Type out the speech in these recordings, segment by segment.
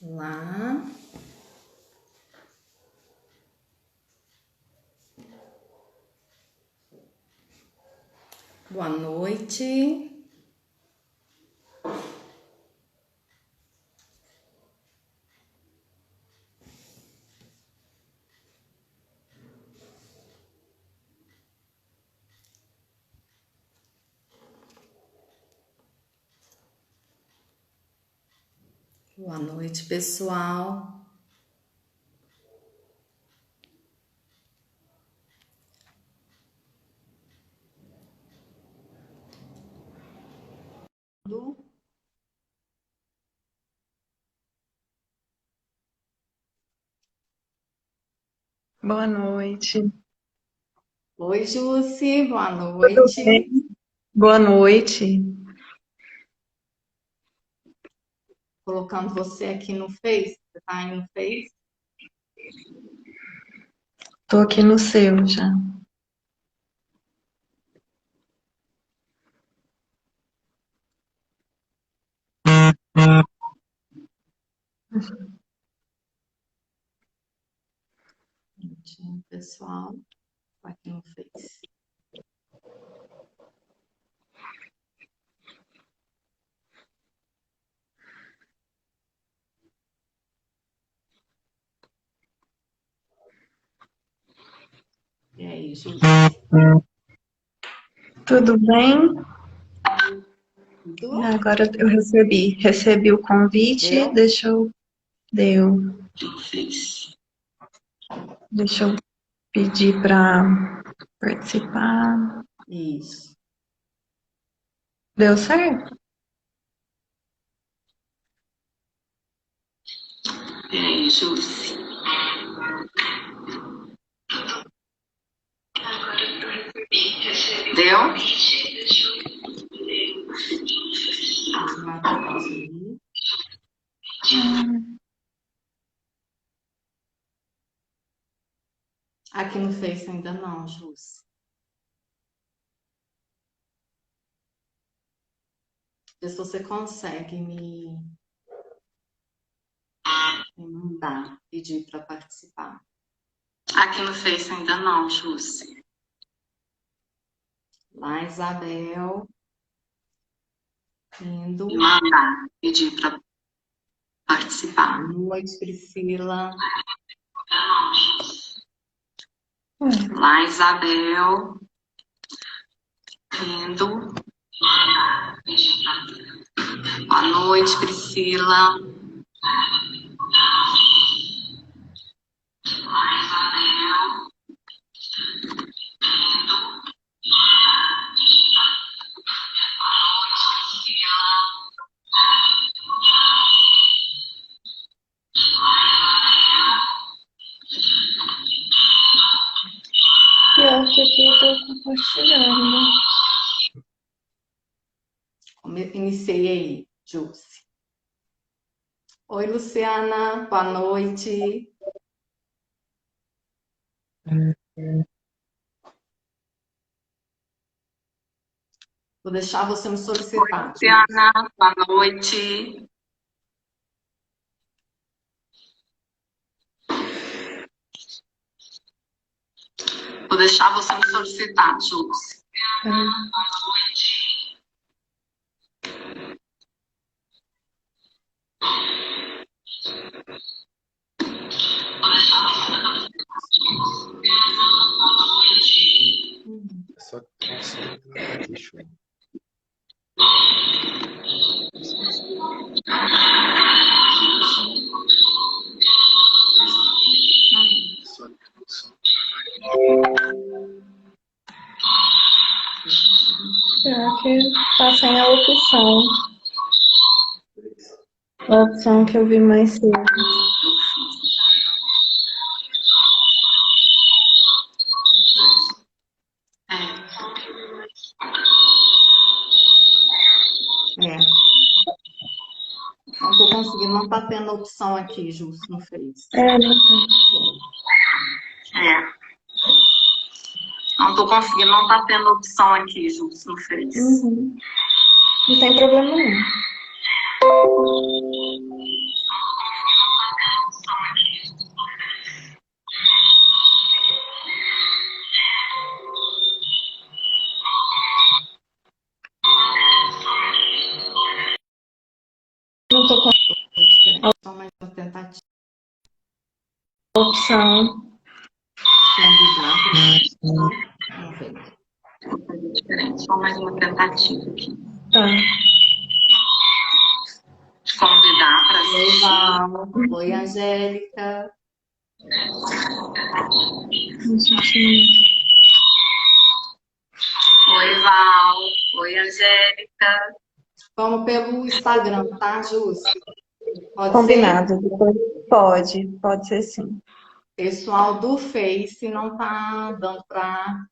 Lá. Boa noite. Boa noite, pessoal. Boa noite. Oi, Jussi, boa Tudo noite. bem? Boa noite. Colocando você aqui no Face. Você tá aí no Face? Tô aqui no seu já. Pessoal, tá aqui no Face. E aí, Jussi? Tudo bem? Tudo? Agora eu recebi o convite, Deu? deu. Deixa eu pedir para participar. Isso. Deu certo? E aí, Jussi? Deu? Mais fácil ali. Aqui no Face ainda não, Jussi. Vê se você consegue me mandar, pedir para participar. Aqui no Face ainda não, Jussi. Lá, Isabel. Indo. Me mandar, pedir para participar. Boa noite, Priscila. Lá, Isabel. Indo. Boa noite, Priscila. Lá, Isabel. Eu acho que eu tô compartilhando. Iniciei aí, Jussi. Oi, Luciana. Boa noite. Vou deixar você me solicitar. Luciana, boa noite. Vou deixar você me solicitar, Jussi. Só que o som não tá aqui, show. Só que o som. Será que tá sem a opção? A opção que eu vi mais cedo. É. Não tô conseguindo, não tá tendo opção aqui, Jussi, no Face. É, não É. Não tô conseguindo, não tá tendo opção aqui, Jussi, no Face. Uhum. Não tem problema não. opção. Candidato. Vamos ver. Vou fazer diferente. Só mais uma tentativa aqui. Tá. Te convidar para assistir. Oi, Val. Oi, Angélica. Oi, Val. Oi, Angélica. Vamos pelo Instagram, tá, Júcia? Pode Combinado. ser? Pode ser sim. Pessoal do Face não tá dando para...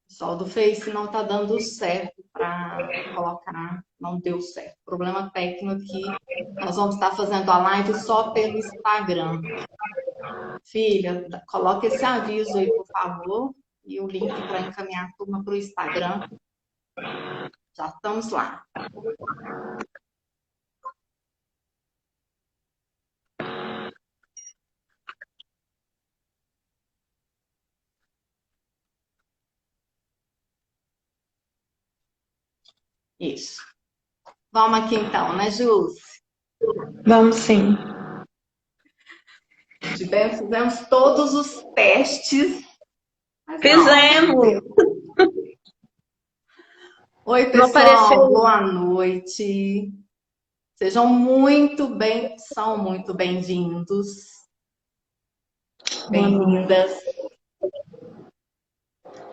Pessoal do Face não tá dando certo para colocar, não deu certo. Problema técnico aqui. Nós vamos estar fazendo a live só pelo Instagram. Filha, coloca esse aviso aí, por favor, e o link para encaminhar a turma para o Instagram. Já estamos lá. Isso. Vamos aqui então, né, Júcia? Vamos sim. Fizemos todos os testes. Fizemos! Oi, pessoal, boa noite. Sejam muito bem-vindos. Bem-vindas.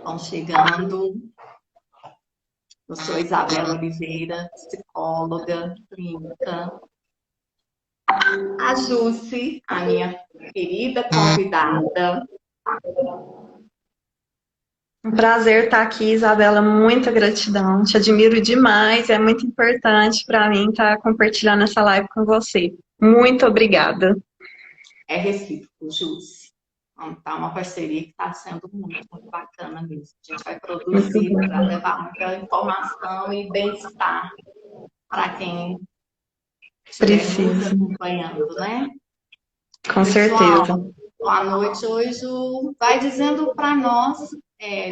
Vão chegando. Eu sou Isabela Oliveira, psicóloga clínica. A Júcia, a minha querida convidada. Um prazer estar aqui, Isabela. Muita gratidão. Te admiro demais. É muito importante para mim estar compartilhando essa live com você. Muito obrigada. É recíproco, Júcia. Tá uma parceria que está sendo muito bacana mesmo. A gente vai produzir para levar muita informação e bem-estar para quem precisa acompanhando, né? Com certeza. Boa noite. Hoje vai dizendo para nós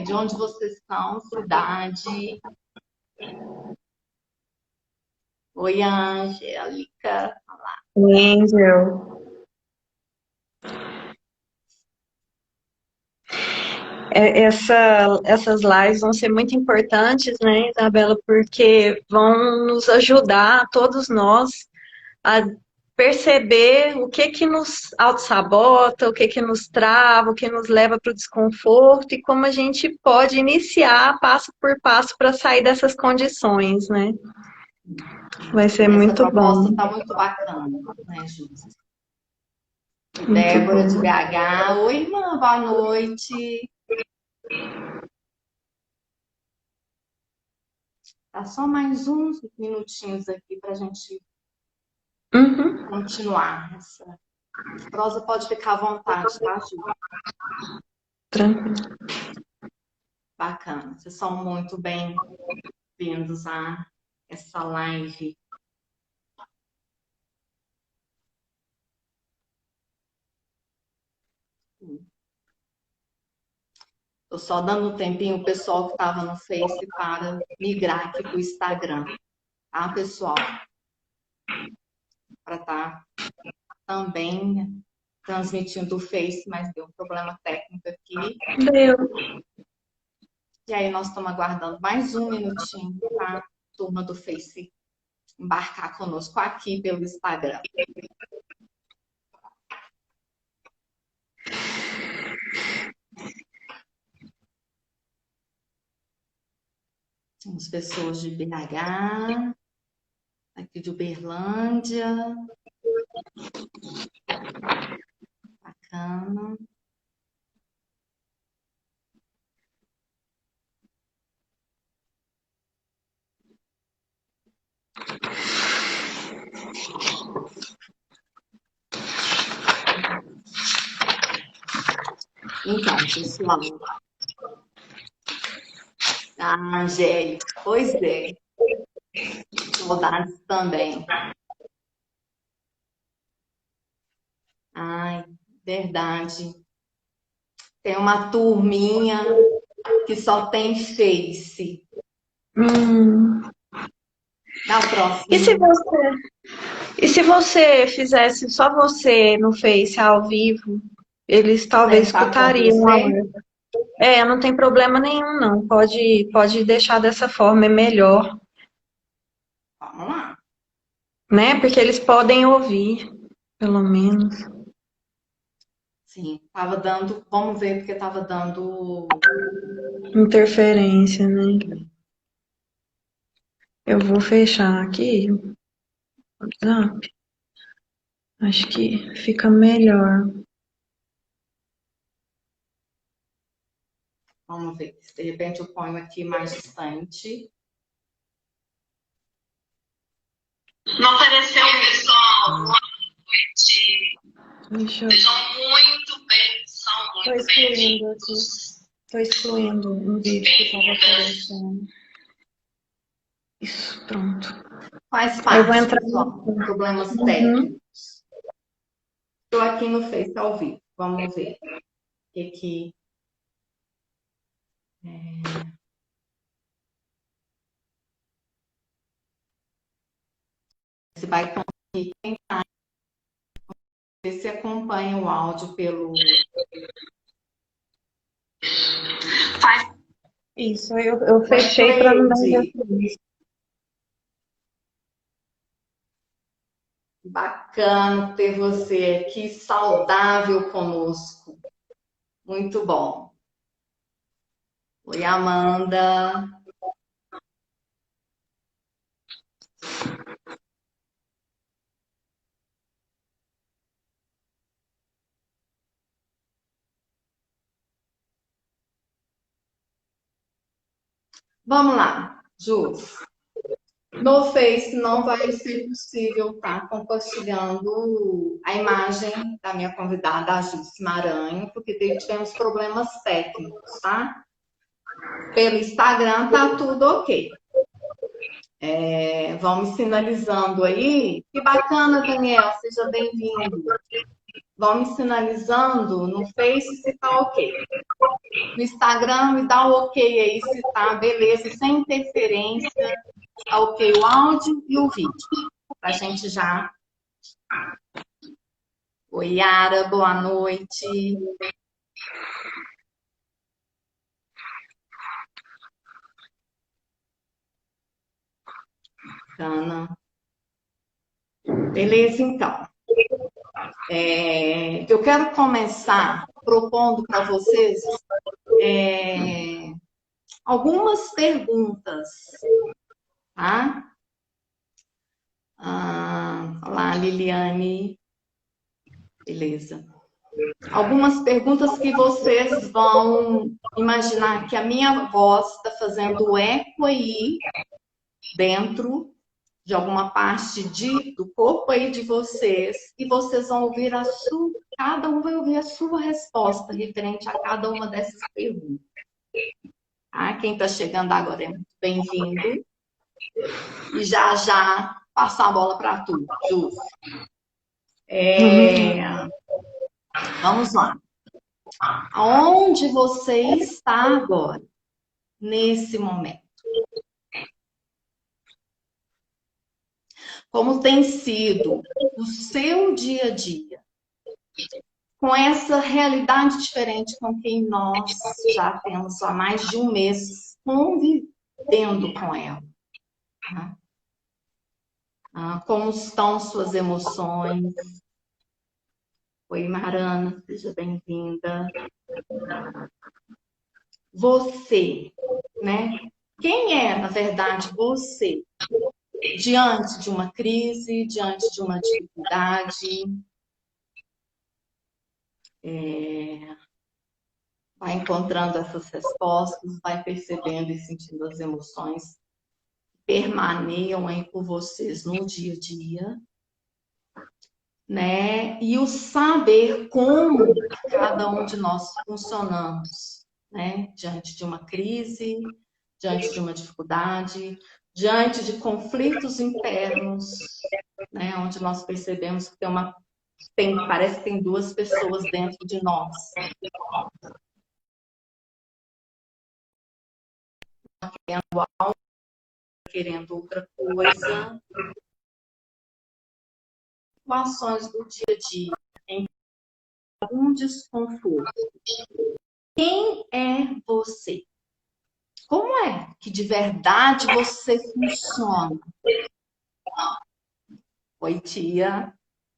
de onde vocês são, cidade. Oi, Angélica. Angel. Essas lives vão ser muito importantes, né, Isabela, porque vão nos ajudar, todos nós, a perceber o que nos auto-sabota, o que nos trava, o que nos leva para o desconforto e como a gente pode iniciar passo por passo para sair dessas condições, né? Vai ser muito bom. Essa proposta está muito bacana, né, Júcia? Débora de BH. Oi, irmã, boa noite. Tá só mais uns minutinhos aqui para a gente continuar. Essa prosa pode ficar à vontade, tá, Ju? Tranquilo. Bacana. Vocês são muito bem-vindos a essa live. Estou só dando um tempinho o pessoal que estava no Face para migrar aqui para o Instagram, tá, pessoal? Para estar também transmitindo o Face, mas deu um problema técnico aqui. Deu. E aí nós estamos aguardando mais um minutinho para a turma do Face embarcar conosco aqui pelo Instagram. Temos pessoas de BH, aqui de Uberlândia. Bacana. Então, pessoal. Angélica, pois é. Saudades também. Ai, verdade. Tem uma turminha que só tem Face. Na E se próxima, você, e se você fizesse só você no Face ao vivo, eles talvez sentar com escutariam a você, live. É, não tem problema nenhum, não. Pode deixar dessa forma, é melhor, vamos lá. né? Porque eles podem ouvir, pelo menos. Sim, tava dando, vamos ver, porque tava dando. Interferência, né? Eu vou fechar aqui o WhatsApp. Acho que fica melhor. Vamos ver, se de repente eu ponho aqui mais distante. Não apareceu, pessoal. Boa noite. Deixa eu... Sejam muito bem, são Tô muito excluindo aqui. bem-vindos. Tô excluindo um vídeo que estava aparecendo. Isso, pronto. Faz Aí eu vou parte, entrar pessoal. no... Problemas Uhum. técnicos. Estou aqui no Face ao vivo. Vamos ver o que. Se vai conseguir. Ver se acompanha o áudio pelo. Faz. Isso, eu Oi, fechei para não dar Cleide. interferência. Bacana ter você aqui saudável conosco. Muito bom. Oi, Amanda. Vamos lá, Ju. No Face não vai ser possível estar compartilhando a imagem da minha convidada, a Jússi Maranhão, porque tivemos problemas técnicos, tá? Pelo Instagram tá tudo ok. Vão me sinalizando aí. Que bacana, Daniel, seja bem-vindo. Vão me sinalizando no Face se tá ok. No Instagram me dá o ok aí se tá beleza, sem interferência. Tá ok o áudio e o vídeo. Pra gente já. Oi, Yara, boa noite. Bacana. Beleza, então. Eu quero começar propondo para vocês algumas perguntas, tá? Olá, Liliane. Beleza. Algumas perguntas que vocês vão imaginar que a minha voz está fazendo eco aí dentro de alguma parte do corpo aí de vocês e vocês vão ouvir cada um vai ouvir a sua resposta referente a cada uma dessas perguntas. Tá? Quem está chegando agora é muito bem-vindo. E já passar a bola para tu, Ju. Vamos lá. Aonde você está agora, nesse momento? Como tem sido o seu dia a dia? Com essa realidade diferente com quem nós já temos há mais de um mês convivendo com ela. Tá? Como estão suas emoções? Oi, Marana, seja bem-vinda. Você, né? Quem é, na verdade, você? Diante de uma crise, diante de uma dificuldade, vai encontrando essas respostas, vai percebendo e sentindo as emoções que permaneiam aí por vocês no dia a dia, né? E o saber como cada um de nós funcionamos, né? Diante de uma crise, diante de uma dificuldade, diante de conflitos internos, né? Onde nós percebemos que parece que tem duas pessoas dentro de nós. querendo outra coisa. Situações do dia a dia em algum desconforto. Quem é você? Como é que de verdade você funciona? Oi, tia.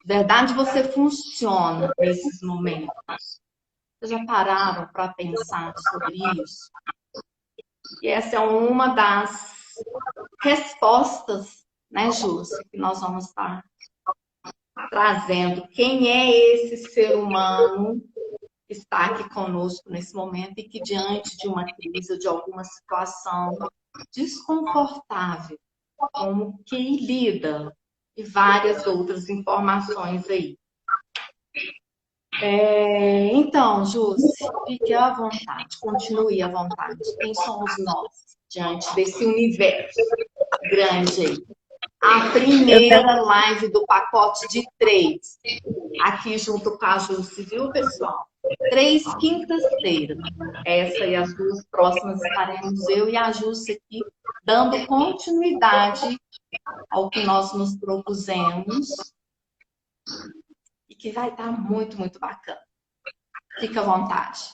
De verdade você funciona nesses momentos? Vocês já pararam para pensar sobre isso? E essa é uma das respostas, né, Júcia, que nós vamos estar trazendo. Quem é esse ser humano que está aqui conosco nesse momento e que, diante de uma crise ou de alguma situação desconfortável, como que lida? E várias outras informações aí. Então, Júcia, fique à vontade, continue à vontade. Quem somos nós diante desse universo grande aí? A primeira live do pacote de 3, aqui junto com a Júcia, viu, pessoal? 3 quintas-feiras. Essa e as 2 próximas estaremos eu e a Júcia aqui dando continuidade ao que nós nos propusemos e que vai estar muito, muito bacana. Fica à vontade.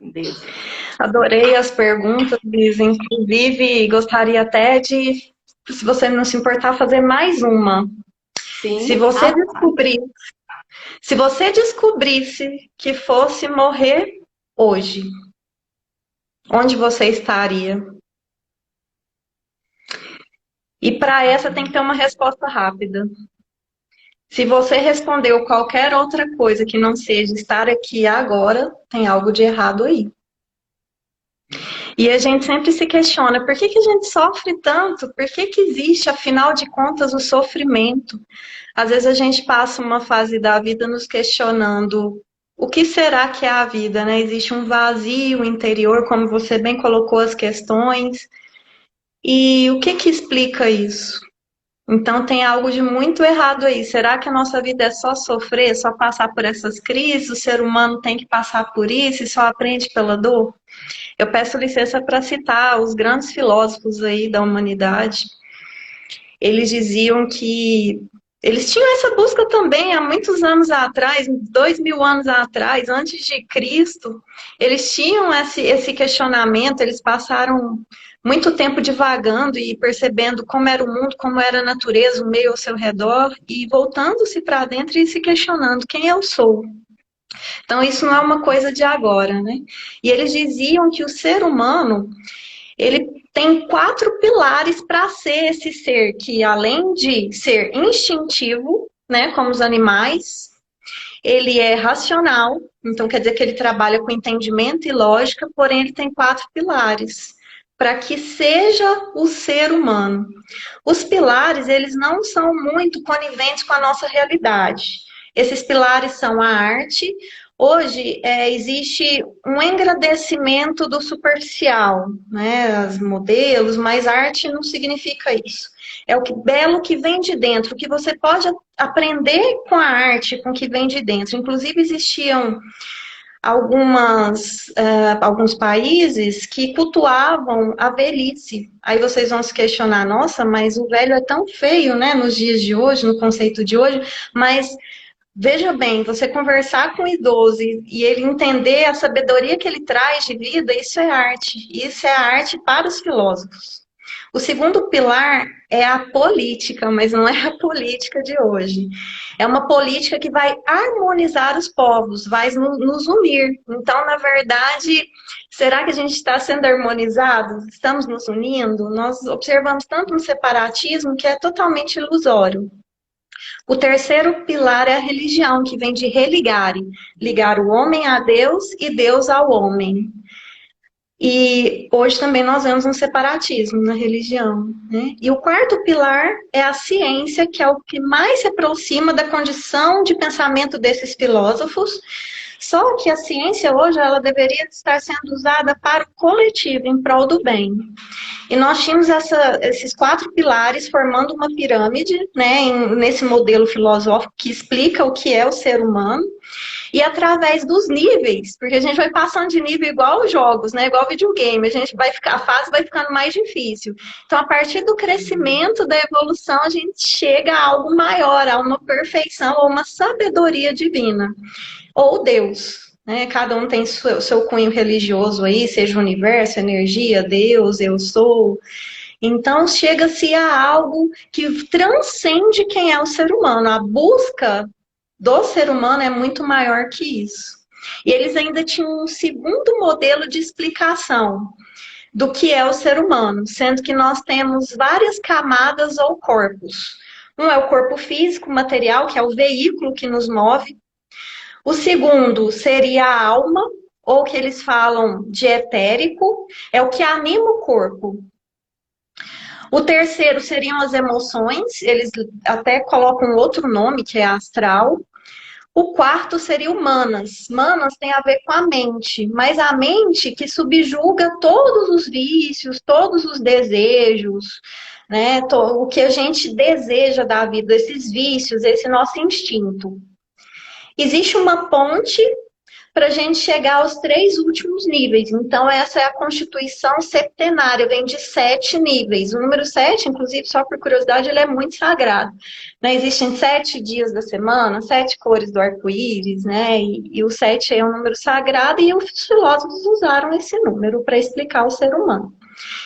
Deus. Adorei as perguntas, Liz. Inclusive, gostaria até de, se você não se importar, fazer mais uma. Sim. Se você descobrisse que fosse morrer hoje, onde você estaria? E para essa tem que ter uma resposta rápida. Se você respondeu qualquer outra coisa que não seja estar aqui agora, tem algo de errado aí. E a gente sempre se questiona, por que a gente sofre tanto? Por que existe, afinal de contas, o sofrimento? Às vezes a gente passa uma fase da vida nos questionando o que será que é a vida, né? Existe um vazio interior, como você bem colocou as questões. E o que explica isso? Então tem algo de muito errado aí. Será que a nossa vida é só sofrer, só passar por essas crises? O ser humano tem que passar por isso e só aprende pela dor? Eu peço licença para citar os grandes filósofos aí da humanidade. Eles diziam que eles tinham essa busca também há muitos anos atrás, 2000 anos atrás, antes de Cristo. Eles tinham esse questionamento, eles passaram muito tempo divagando e percebendo como era o mundo, como era a natureza, o meio ao seu redor, e voltando-se para dentro e se questionando quem eu sou. Então, isso não é uma coisa de agora, né? E eles diziam que o ser humano, ele tem 4 pilares para ser esse ser, que além de ser instintivo, né, como os animais, ele é racional, então quer dizer que ele trabalha com entendimento e lógica, porém ele tem 4 pilares para que seja o ser humano. Os pilares, eles não são muito coniventes com a nossa realidade. Esses pilares são a arte. Hoje existe um engrandecimento do superficial, né? Os modelos, mas arte não significa isso. É o que belo que vem de dentro, o que você pode aprender com a arte, com o que vem de dentro. Inclusive existiam alguns países que cultuavam a velhice. Aí vocês vão se questionar, nossa, mas o velho é tão feio, né, nos dias de hoje, no conceito de hoje, mas veja bem, você conversar com o idoso e ele entender a sabedoria que ele traz de vida, isso é arte. Isso é arte para os filósofos. O segundo pilar é a política, mas não é a política de hoje. É uma política que vai harmonizar os povos, vai nos unir. Então, na verdade, será que a gente está sendo harmonizado? Estamos nos unindo? Nós observamos tanto um separatismo que é totalmente ilusório. O terceiro pilar é a religião, que vem de religare, ligar o homem a Deus e Deus ao homem. E hoje também nós vemos um separatismo na religião, né? E o quarto pilar é a ciência, que é o que mais se aproxima da condição de pensamento desses filósofos. Só que a ciência hoje ela deveria estar sendo usada para o coletivo, em prol do bem. E nós tínhamos esses 4 pilares formando uma pirâmide, né, nesse modelo filosófico que explica o que é o ser humano. E através dos níveis, porque a gente vai passando de nível igual os jogos, né? Igual videogame, a fase vai ficando mais difícil. Então, a partir do crescimento, da evolução, a gente chega a algo maior, a uma perfeição, ou uma sabedoria divina. Ou Deus, né? Cada um tem seu cunho religioso aí, seja o universo, energia, Deus, eu sou. Então, chega-se a algo que transcende quem é o ser humano. A busca do ser humano é muito maior que isso. E eles ainda tinham um segundo modelo de explicação do que é o ser humano, sendo que nós temos várias camadas ou corpos. Um é o corpo físico, material, que é o veículo que nos move. O segundo seria a alma, ou que eles falam de etérico, é o que anima o corpo. O terceiro seriam as emoções, eles até colocam outro nome, que é astral. O quarto seria o manas. Manas tem a ver com a mente, mas a mente que subjuga todos os vícios, todos os desejos, né? O que a gente deseja da vida, esses vícios, esse nosso instinto. Existe uma ponte para a gente chegar aos 3 últimos níveis. Então, essa é a constituição septenária, vem de 7 níveis. O número 7, inclusive, só por curiosidade, ele é muito sagrado. Né? Existem 7 dias da semana, 7 cores do arco-íris, né? E o 7 é um número sagrado, e os filósofos usaram esse número para explicar o ser humano.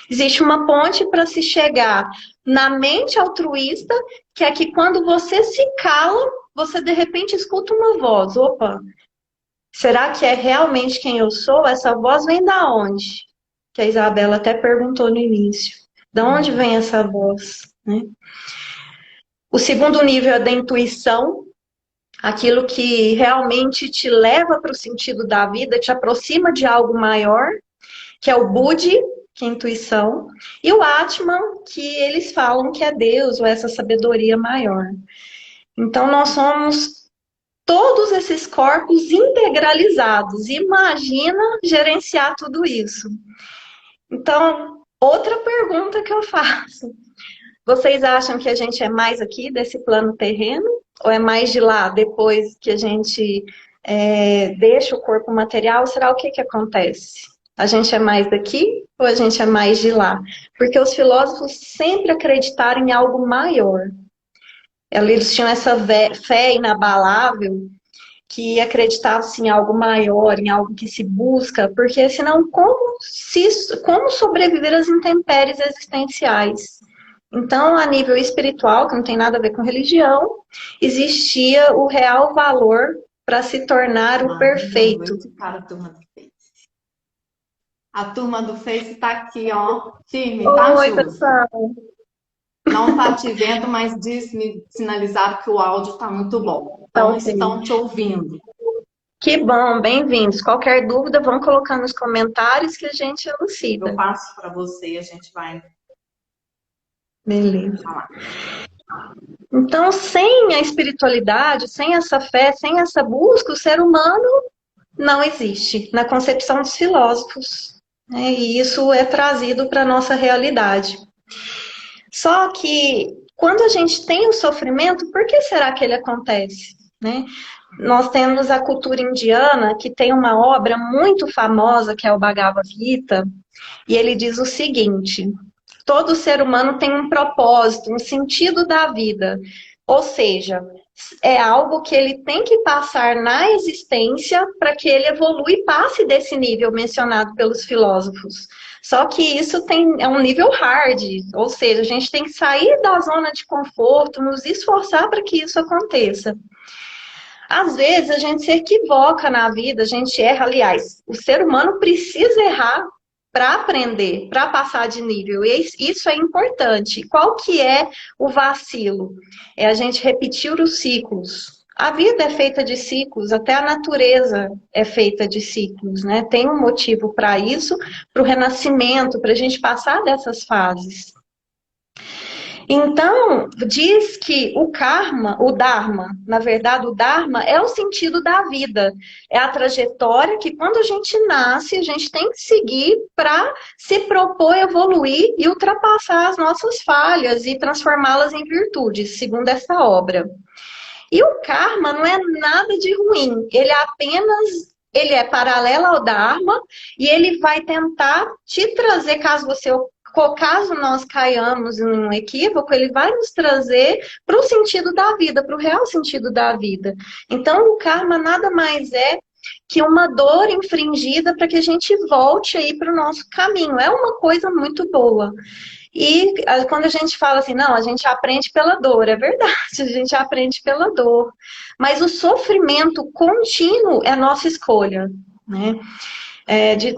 Existe uma ponte para se chegar na mente altruísta, que é que quando você se cala, você de repente escuta uma voz. Opa! Será que é realmente quem eu sou? Essa voz vem da onde? Que a Isabela até perguntou no início. Da onde vem essa voz? Né? O segundo nível é da intuição, aquilo que realmente te leva para o sentido da vida, te aproxima de algo maior, que é o Budi, que é a intuição, e o Atman, que eles falam que é Deus, ou essa sabedoria maior. Então, nós somos todos esses corpos integralizados. Imagina gerenciar tudo isso. Então, outra pergunta que eu faço. Vocês acham que a gente é mais aqui desse plano terreno? Ou é mais de lá, depois que a gente deixa o corpo material? Será o que acontece? A gente é mais daqui ou a gente é mais de lá? Porque os filósofos sempre acreditaram em algo maior. Eles tinham essa fé inabalável, que acreditava-se em algo maior, em algo que se busca, porque senão como sobreviver às intempéries existenciais? Então, a nível espiritual, que não tem nada a ver com religião, existia o real valor para se tornar o perfeito. A turma do Face está aqui, ó, firme, tá, Oi, Ju? pessoal. Não está te vendo, mas me sinalizaram que o áudio está muito bom. Então, Ok. estão te ouvindo. Que bom, bem-vindos. Qualquer dúvida, vão colocar nos comentários que a gente elucida. Eu passo para você e a gente vai Beleza. falar. Então, sem a espiritualidade, sem essa fé, sem essa busca, o ser humano não existe, na concepção dos filósofos. Né? E isso é trazido para a nossa realidade. Só que, quando a gente tem o sofrimento, por que será que ele acontece? Né? Nós temos a cultura indiana, que tem uma obra muito famosa, que é o Bhagavad Gita, e ele diz o seguinte: todo ser humano tem um propósito, um sentido da vida. Ou seja, é algo que ele tem que passar na existência para que ele evolua e passe desse nível mencionado pelos filósofos. Só que isso é um nível hard, ou seja, a gente tem que sair da zona de conforto, nos esforçar para que isso aconteça. Às vezes a gente se equivoca na vida, a gente erra. Aliás, o ser humano precisa errar para aprender, para passar de nível. E isso é importante. Qual que é o vacilo? É a gente repetir os ciclos. A vida é feita de ciclos, até a natureza é feita de ciclos, né? Tem um motivo para isso, para o renascimento, para a gente passar dessas fases. Então, diz que o karma, o dharma, na verdade, o dharma é o sentido da vida. É a trajetória que, quando a gente nasce, a gente tem que seguir para se propor evoluir e ultrapassar as nossas falhas e transformá-las em virtudes, segundo essa obra. E o karma não é nada de ruim, ele é paralelo ao dharma e ele vai tentar te trazer, caso nós caiamos em um equívoco, ele vai nos trazer para o sentido da vida, para o real sentido da vida. Então, o karma nada mais é que uma dor infringida para que a gente volte aí para o nosso caminho. É uma coisa muito boa. E quando a gente fala assim, não, a gente aprende pela dor, é verdade, a gente aprende pela dor. Mas o sofrimento contínuo é nossa escolha, né?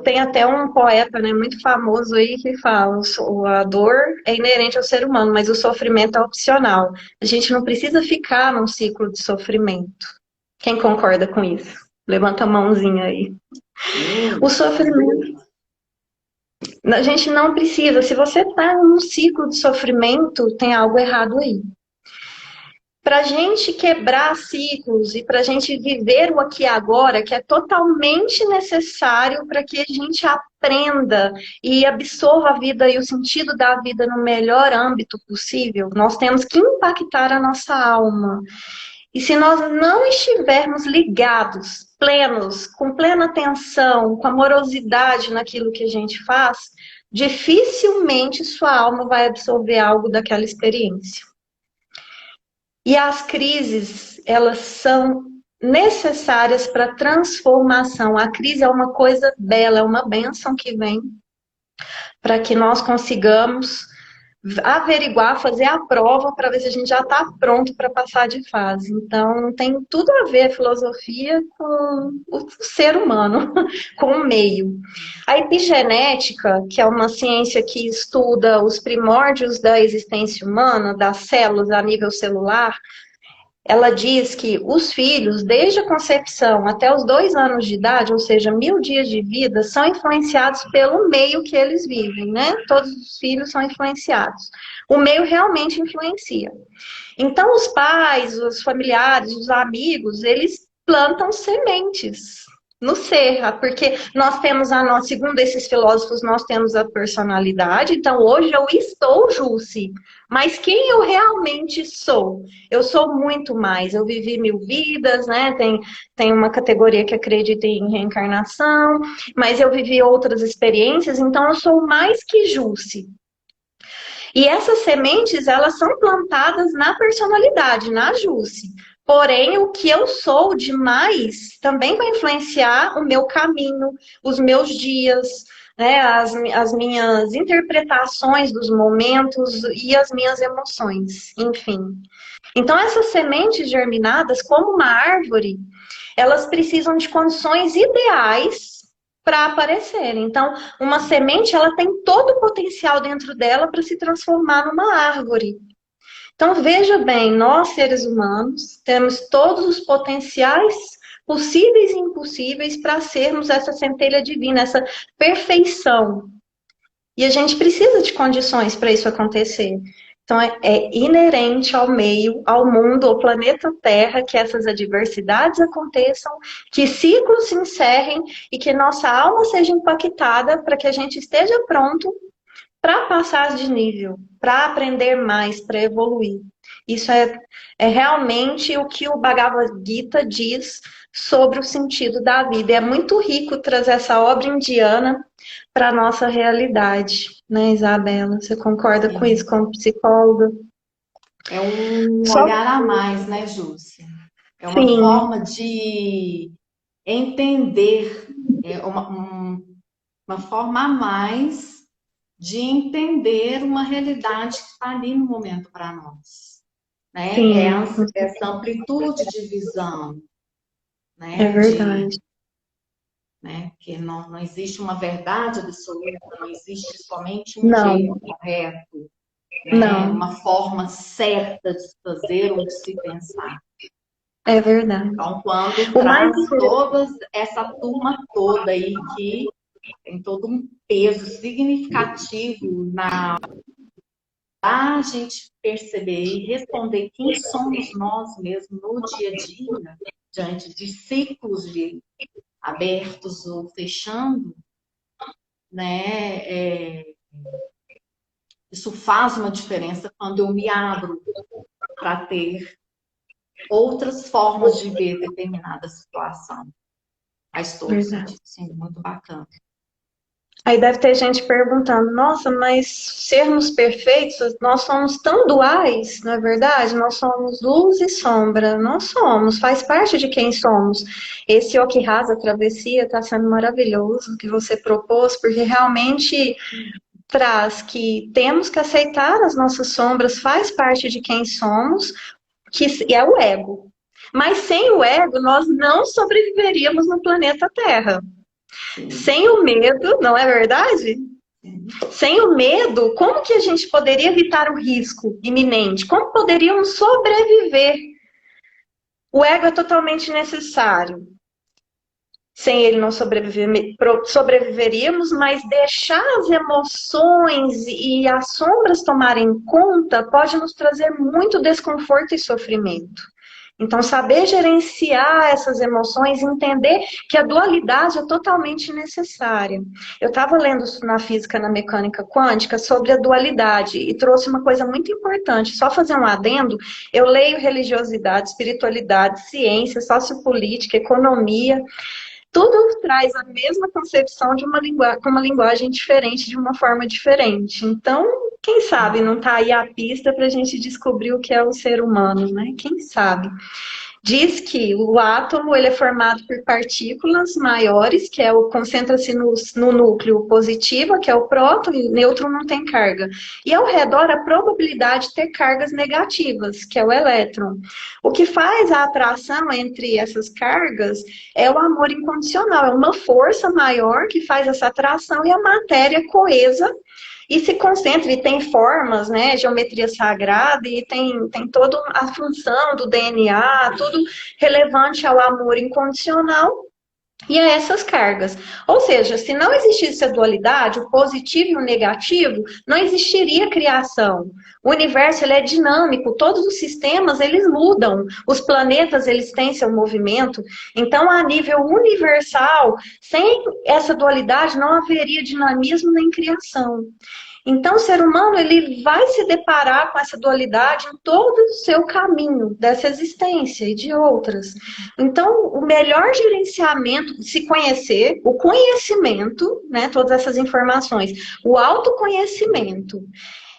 Tem até um poeta, né, muito famoso aí que fala, a dor é inerente ao ser humano, mas o sofrimento é opcional. A gente não precisa ficar num ciclo de sofrimento. Quem concorda com isso? Levanta a mãozinha aí. O sofrimento. A gente não precisa. Se você está num ciclo de sofrimento, tem algo errado aí. Para a gente quebrar ciclos e para a gente viver o aqui e agora, que é totalmente necessário para que a gente aprenda e absorva a vida e o sentido da vida no melhor âmbito possível, nós temos que impactar a nossa alma. E se nós não estivermos ligados, plenos, com plena atenção, com amorosidade naquilo que a gente faz, dificilmente sua alma vai absorver algo daquela experiência. E as crises, elas são necessárias para transformação. A crise é uma coisa bela, é uma bênção que vem para que nós consigamos averiguar, fazer a prova para ver se a gente já está pronto para passar de fase. Então, tem tudo a ver a filosofia com o ser humano, com o meio. A epigenética, que é uma ciência que estuda os primórdios da existência humana, das células a nível celular, ela diz que os filhos, desde a concepção até os 2 anos de idade, ou seja, 1000 dias de vida, são influenciados pelo meio que eles vivem, né? Todos os filhos são influenciados. O meio realmente influencia. Então, os pais, os familiares, os amigos, eles plantam sementes no ser, porque nós temos segundo esses filósofos, nós temos a personalidade, então hoje eu estou Jusce, mas quem eu realmente sou? Eu sou muito mais, eu vivi 1000 vidas, né? Tem uma categoria que acredita em reencarnação, mas eu vivi outras experiências, então eu sou mais que Jusce. E essas sementes, elas são plantadas na personalidade, na Jusce. Porém, o que eu sou demais também vai influenciar o meu caminho, os meus dias, né, as minhas interpretações dos momentos e as minhas emoções, enfim. Então, essas sementes germinadas, como uma árvore, elas precisam de condições ideais para aparecerem. Então, uma semente, ela tem todo o potencial dentro dela para se transformar numa árvore. Então, veja bem, nós, seres humanos, temos todos os potenciais possíveis e impossíveis para sermos essa centelha divina, essa perfeição. E a gente precisa de condições para isso acontecer. Então, é inerente ao meio, ao mundo, ao planeta Terra, que essas adversidades aconteçam, que ciclos se encerrem e que nossa alma seja impactada para que a gente esteja pronto para passar de nível, para aprender mais, para evoluir. Isso é realmente o que o Bhagavad Gita diz sobre o sentido da vida. É muito rico trazer essa obra indiana para a nossa realidade, né, Isabela? Você concorda com isso como psicóloga? É um olhar a mais, né, Júcia? É uma Sim. forma de entender, uma forma a mais de entender uma realidade que está ali no momento para nós. Né? Sim. Essa amplitude de visão. Né? É verdade. Né? Que não existe uma verdade absoluta, não existe somente um jeito correto, né? Uma forma certa de se fazer ou de se pensar. É verdade. Então, quando traz essa turma toda aí que tem todo um peso significativo a gente perceber e responder quem somos nós mesmos no dia a dia, diante de ciclos abertos ou fechando, né? Isso faz uma diferença quando eu me abro para ter outras formas de ver determinada situação. Faz todo Verdade. sentido, sim, muito bacana. Aí deve ter gente perguntando, nossa, mas sermos perfeitos, nós somos tão duais, não é verdade? Nós somos luz e sombra, nós somos, faz parte de quem somos. Esse Okihasa Travessia está sendo maravilhoso que você propôs, porque realmente traz que temos que aceitar as nossas sombras, faz parte de quem somos, que é o ego. Mas sem o ego, nós não sobreviveríamos no planeta Terra. Sem o medo, não é verdade? Sem o medo, como que a gente poderia evitar o risco iminente? Como poderíamos sobreviver? O ego é totalmente necessário. Sem ele não sobreviveríamos, mas deixar as emoções e as sombras tomarem conta pode nos trazer muito desconforto e sofrimento. Então, saber gerenciar essas emoções, entender que a dualidade é totalmente necessária. Eu estava lendo na física, na mecânica quântica, sobre a dualidade e trouxe uma coisa muito importante. Só fazer um adendo, eu leio religiosidade, espiritualidade, ciência, sociopolítica, economia. Tudo traz a mesma concepção de com uma linguagem diferente, de uma forma diferente. Então, quem sabe não está aí a pista para a gente descobrir o que é o ser humano, né? Quem sabe? Diz que o átomo ele é formado por partículas maiores, que concentra-se no núcleo positivo, que é o próton, e o nêutron não tem carga. E ao redor a probabilidade de ter cargas negativas, que é o elétron. O que faz a atração entre essas cargas é o amor incondicional, é uma força maior que faz essa atração e a matéria coesa e se concentra, e tem formas, né, geometria sagrada, e tem toda a função do DNA, tudo relevante ao amor incondicional e a essas cargas. Ou seja, se não existisse a dualidade, o positivo e o negativo, não existiria criação. O universo ele é dinâmico, todos os sistemas eles mudam, os planetas eles têm seu movimento. Então, a nível universal, sem essa dualidade não haveria dinamismo nem criação. Então, o ser humano ele vai se deparar com essa dualidade em todo o seu caminho dessa existência e de outras. Então, o melhor gerenciamento, se conhecer, o conhecimento, né, todas essas informações, o autoconhecimento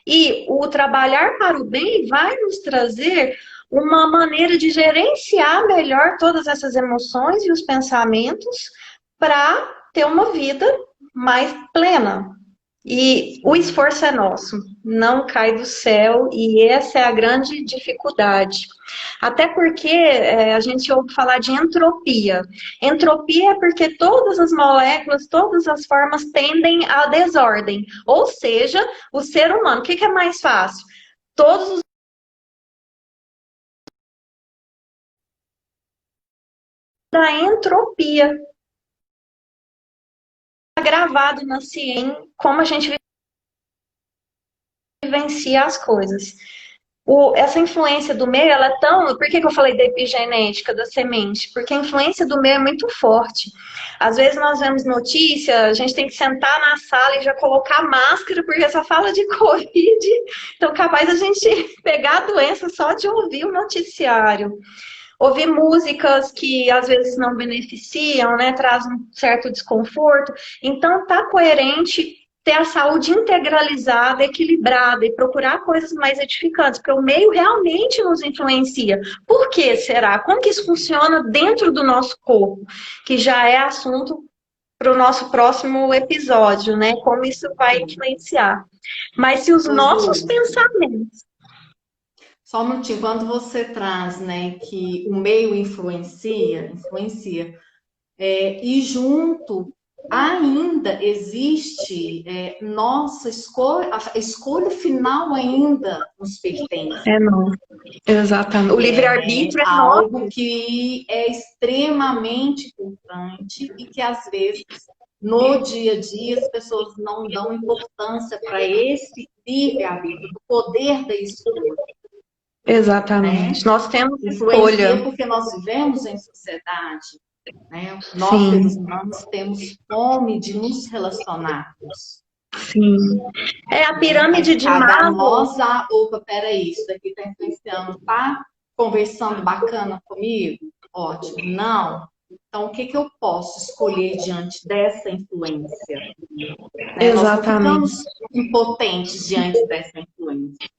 e o trabalhar para o bem vai nos trazer uma maneira de gerenciar melhor todas essas emoções e os pensamentos para ter uma vida mais plena. E o esforço é nosso, não cai do céu, e essa é a grande dificuldade. Até porque a gente ouve falar de entropia. Entropia é porque todas as moléculas, todas as formas tendem à desordem. Ou seja, o ser humano, o que é mais fácil? Todos os da entropia. Gravado na ciência, como a gente vivencia as coisas. Essa influência do meio, ela é tão... Por que eu falei da epigenética, da semente? Porque a influência do meio é muito forte. Às vezes nós vemos notícia, a gente tem que sentar na sala e já colocar máscara, porque só fala de Covid. Então, capaz a gente pegar a doença só de ouvir o noticiário. Ouvir músicas que às vezes não beneficiam, né? Traz um certo desconforto. Então, tá coerente ter a saúde integralizada, equilibrada e procurar coisas mais edificantes, porque o meio realmente nos influencia. Por que será? Como que isso funciona dentro do nosso corpo? Que já é assunto para o nosso próximo episódio, né? Como isso vai influenciar. Mas se os nossos pensamentos... Só um minutinho, quando você traz, né, que o meio influencia, e junto ainda existe nossa escolha, a escolha final ainda nos pertence. Não, exatamente. O livre-arbítrio é algo que é extremamente importante e que às vezes no dia a dia as pessoas não dão importância para esse livre-arbítrio, o poder da escolha. Exatamente. Nós temos escolha porque nós vivemos em sociedade. Né? Nós, seres humanos, temos fome de nos relacionarmos. Sim. É a pirâmide de Maslow. Opa, peraí, isso daqui está influenciando, tá? conversando bacana comigo? Ótimo. Não. Então, o que que eu posso escolher diante dessa influência? Né? Nós não Exatamente. ficamos impotentes diante dessa influência.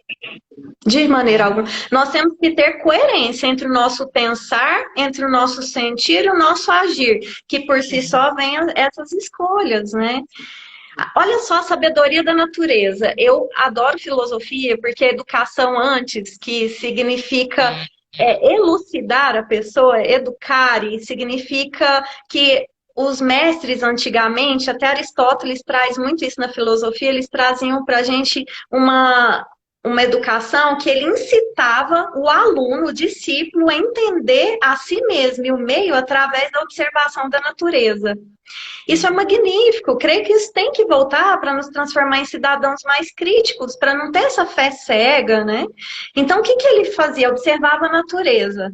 De maneira alguma. Nós temos que ter coerência entre o nosso pensar, entre o nosso sentir e o nosso agir, que por si só vem essas escolhas, né? Olha só a sabedoria da natureza. Eu adoro filosofia porque educação antes, que significa elucidar a pessoa, educar, e significa que os mestres antigamente, até Aristóteles traz muito isso na filosofia, eles traziam para a gente uma educação que ele incitava o aluno, o discípulo, a entender a si mesmo e o meio através da observação da natureza. Isso é magnífico. Creio que isso tem que voltar para nos transformar em cidadãos mais críticos, para não ter essa fé cega, né? Então, o que que ele fazia? Observava a natureza.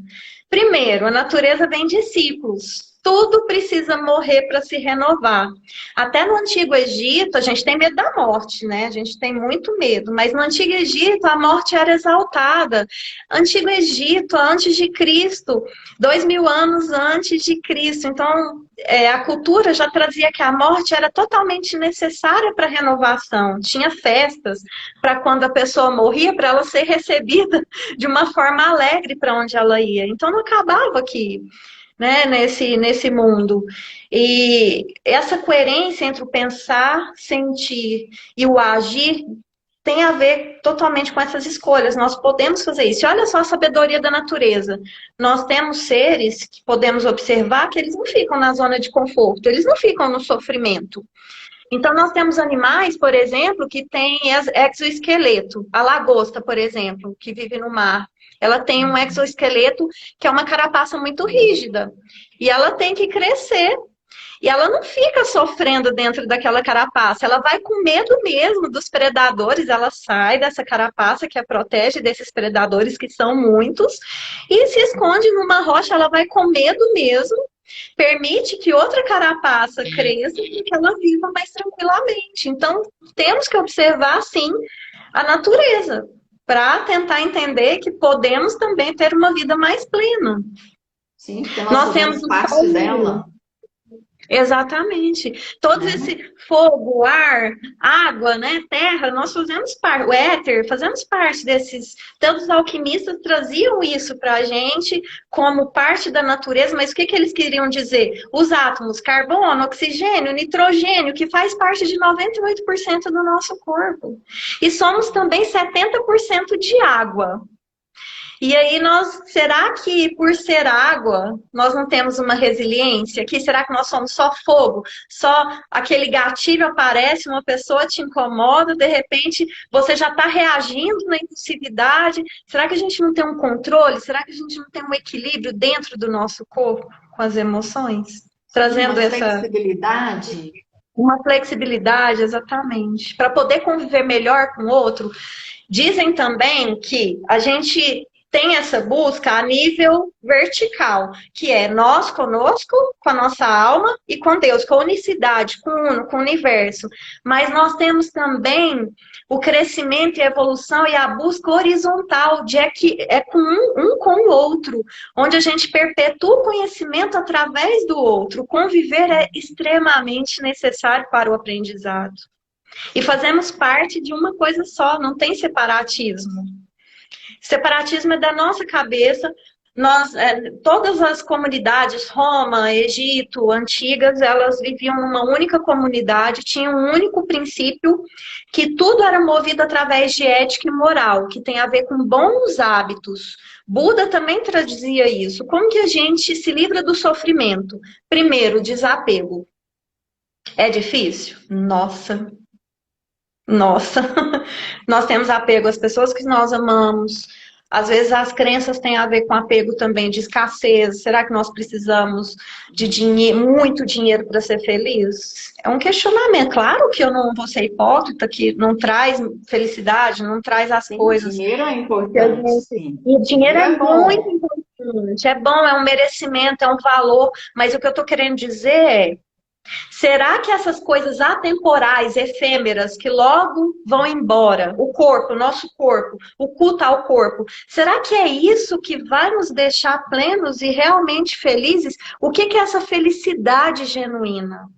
Primeiro, a natureza vem de ciclos. Tudo precisa morrer para se renovar. Até no Antigo Egito, a gente tem medo da morte, né? A gente tem muito medo. Mas no Antigo Egito, a morte era exaltada. Antigo Egito, antes de Cristo, 2000 anos antes de Cristo. Então, a cultura já trazia que a morte era totalmente necessária para a renovação. Tinha festas para quando a pessoa morria, para ela ser recebida de uma forma alegre para onde ela ia. Então, não acabava aqui, né, nesse mundo. E essa coerência entre o pensar, sentir e o agir tem a ver totalmente com essas escolhas. Nós podemos fazer isso. E olha só a sabedoria da natureza. Nós temos seres que podemos observar que eles não ficam na zona de conforto, eles não ficam no sofrimento. Então, nós temos animais, por exemplo, que têm exoesqueleto. A lagosta, por exemplo, que vive no mar. Ela tem um exoesqueleto que é uma carapaça muito rígida. E ela tem que crescer. E ela não fica sofrendo dentro daquela carapaça. Ela vai com medo mesmo dos predadores. Ela sai dessa carapaça que a protege desses predadores, que são muitos. E se esconde numa rocha. Ela vai com medo mesmo. Permite que outra carapaça cresça e que ela viva mais tranquilamente. Então, temos que observar, sim, a natureza, para tentar entender que podemos também ter uma vida mais plena. Sim, porque nós temos parte dela. Exatamente. Todo esse fogo, ar, água, né, terra, nós fazemos parte, o éter, fazemos parte desses. Todos os alquimistas traziam isso para a gente como parte da natureza, mas o que que eles queriam dizer? Os átomos, carbono, oxigênio, nitrogênio, que faz parte de 98% do nosso corpo. E somos também 70% de água. E aí será que por ser água, nós não temos uma resiliência? Que será que nós somos só fogo? Só aquele gatilho aparece, uma pessoa te incomoda, de repente você já está reagindo na impulsividade. Será que a gente não tem um controle? Será que a gente não tem um equilíbrio dentro do nosso corpo com as emoções? Trazendo uma flexibilidade. Uma flexibilidade, exatamente. Para poder conviver melhor com o outro. Dizem também que a gente tem essa busca a nível vertical, que é nós conosco, com a nossa alma e com Deus, com a unicidade, com o uno, com o universo. Mas nós temos também o crescimento e a evolução e a busca horizontal, com um com o outro, onde a gente perpetua o conhecimento através do outro. Conviver é extremamente necessário para o aprendizado. E fazemos parte de uma coisa só, não tem separatismo. Separatismo é da nossa cabeça. Todas as comunidades, Roma, Egito, antigas, elas viviam numa única comunidade, tinham um único princípio, que tudo era movido através de ética e moral, que tem a ver com bons hábitos. Buda também traduzia isso. Como que a gente se livra do sofrimento? Primeiro, desapego. É difícil? Nossa, nós temos apego às pessoas que nós amamos. Às vezes as crenças têm a ver com apego também de escassez. Será que nós precisamos de dinheiro, muito dinheiro para ser feliz? É um questionamento. Claro que eu não vou ser hipócrita, que não traz felicidade, não traz as coisas. O dinheiro é importante. Sim. E o dinheiro é muito importante. É bom, é um merecimento, é um valor. Mas o que eu estou querendo dizer é, Será que essas coisas atemporais, efêmeras, que logo vão embora, o corpo, o nosso corpo, o culto ao corpo, será que é isso que vai nos deixar plenos e realmente felizes? O que é essa felicidade genuína?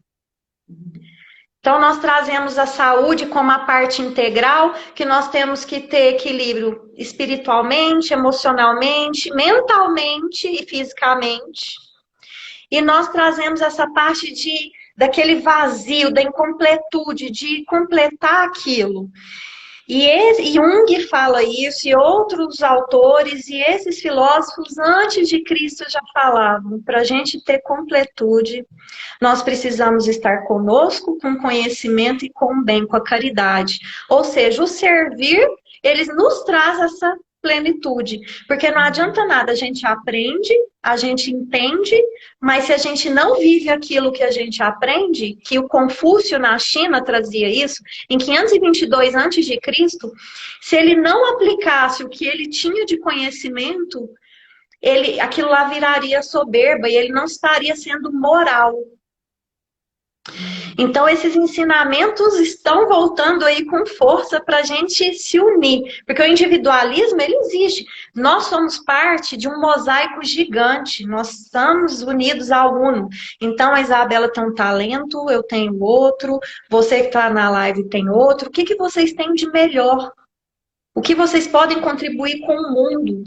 Então, nós trazemos a saúde como a parte integral, que nós temos que ter equilíbrio espiritualmente, emocionalmente, mentalmente e fisicamente. E nós trazemos essa parte daquele vazio, da incompletude, de completar aquilo. E Jung fala isso, e outros autores, e esses filósofos antes de Cristo já falavam. Para a gente ter completude, nós precisamos estar conosco, com conhecimento e com o bem, com a caridade. Ou seja, o servir, eles nos traz essa plenitude. Porque não adianta nada, a gente aprende, a gente entende, mas se a gente não vive aquilo que a gente aprende, que o Confúcio na China trazia isso, em 522 a.C., se ele não aplicasse o que ele tinha de conhecimento, aquilo lá viraria soberba e ele não estaria sendo moral. Então, esses ensinamentos estão voltando aí com força para a gente se unir. Porque o individualismo, ele existe. Nós somos parte de um mosaico gigante. Nós estamos unidos ao uno. Então, a Isabela tem um talento, eu tenho outro. Você que está na live tem outro. O que vocês têm de melhor? O que vocês podem contribuir com o mundo?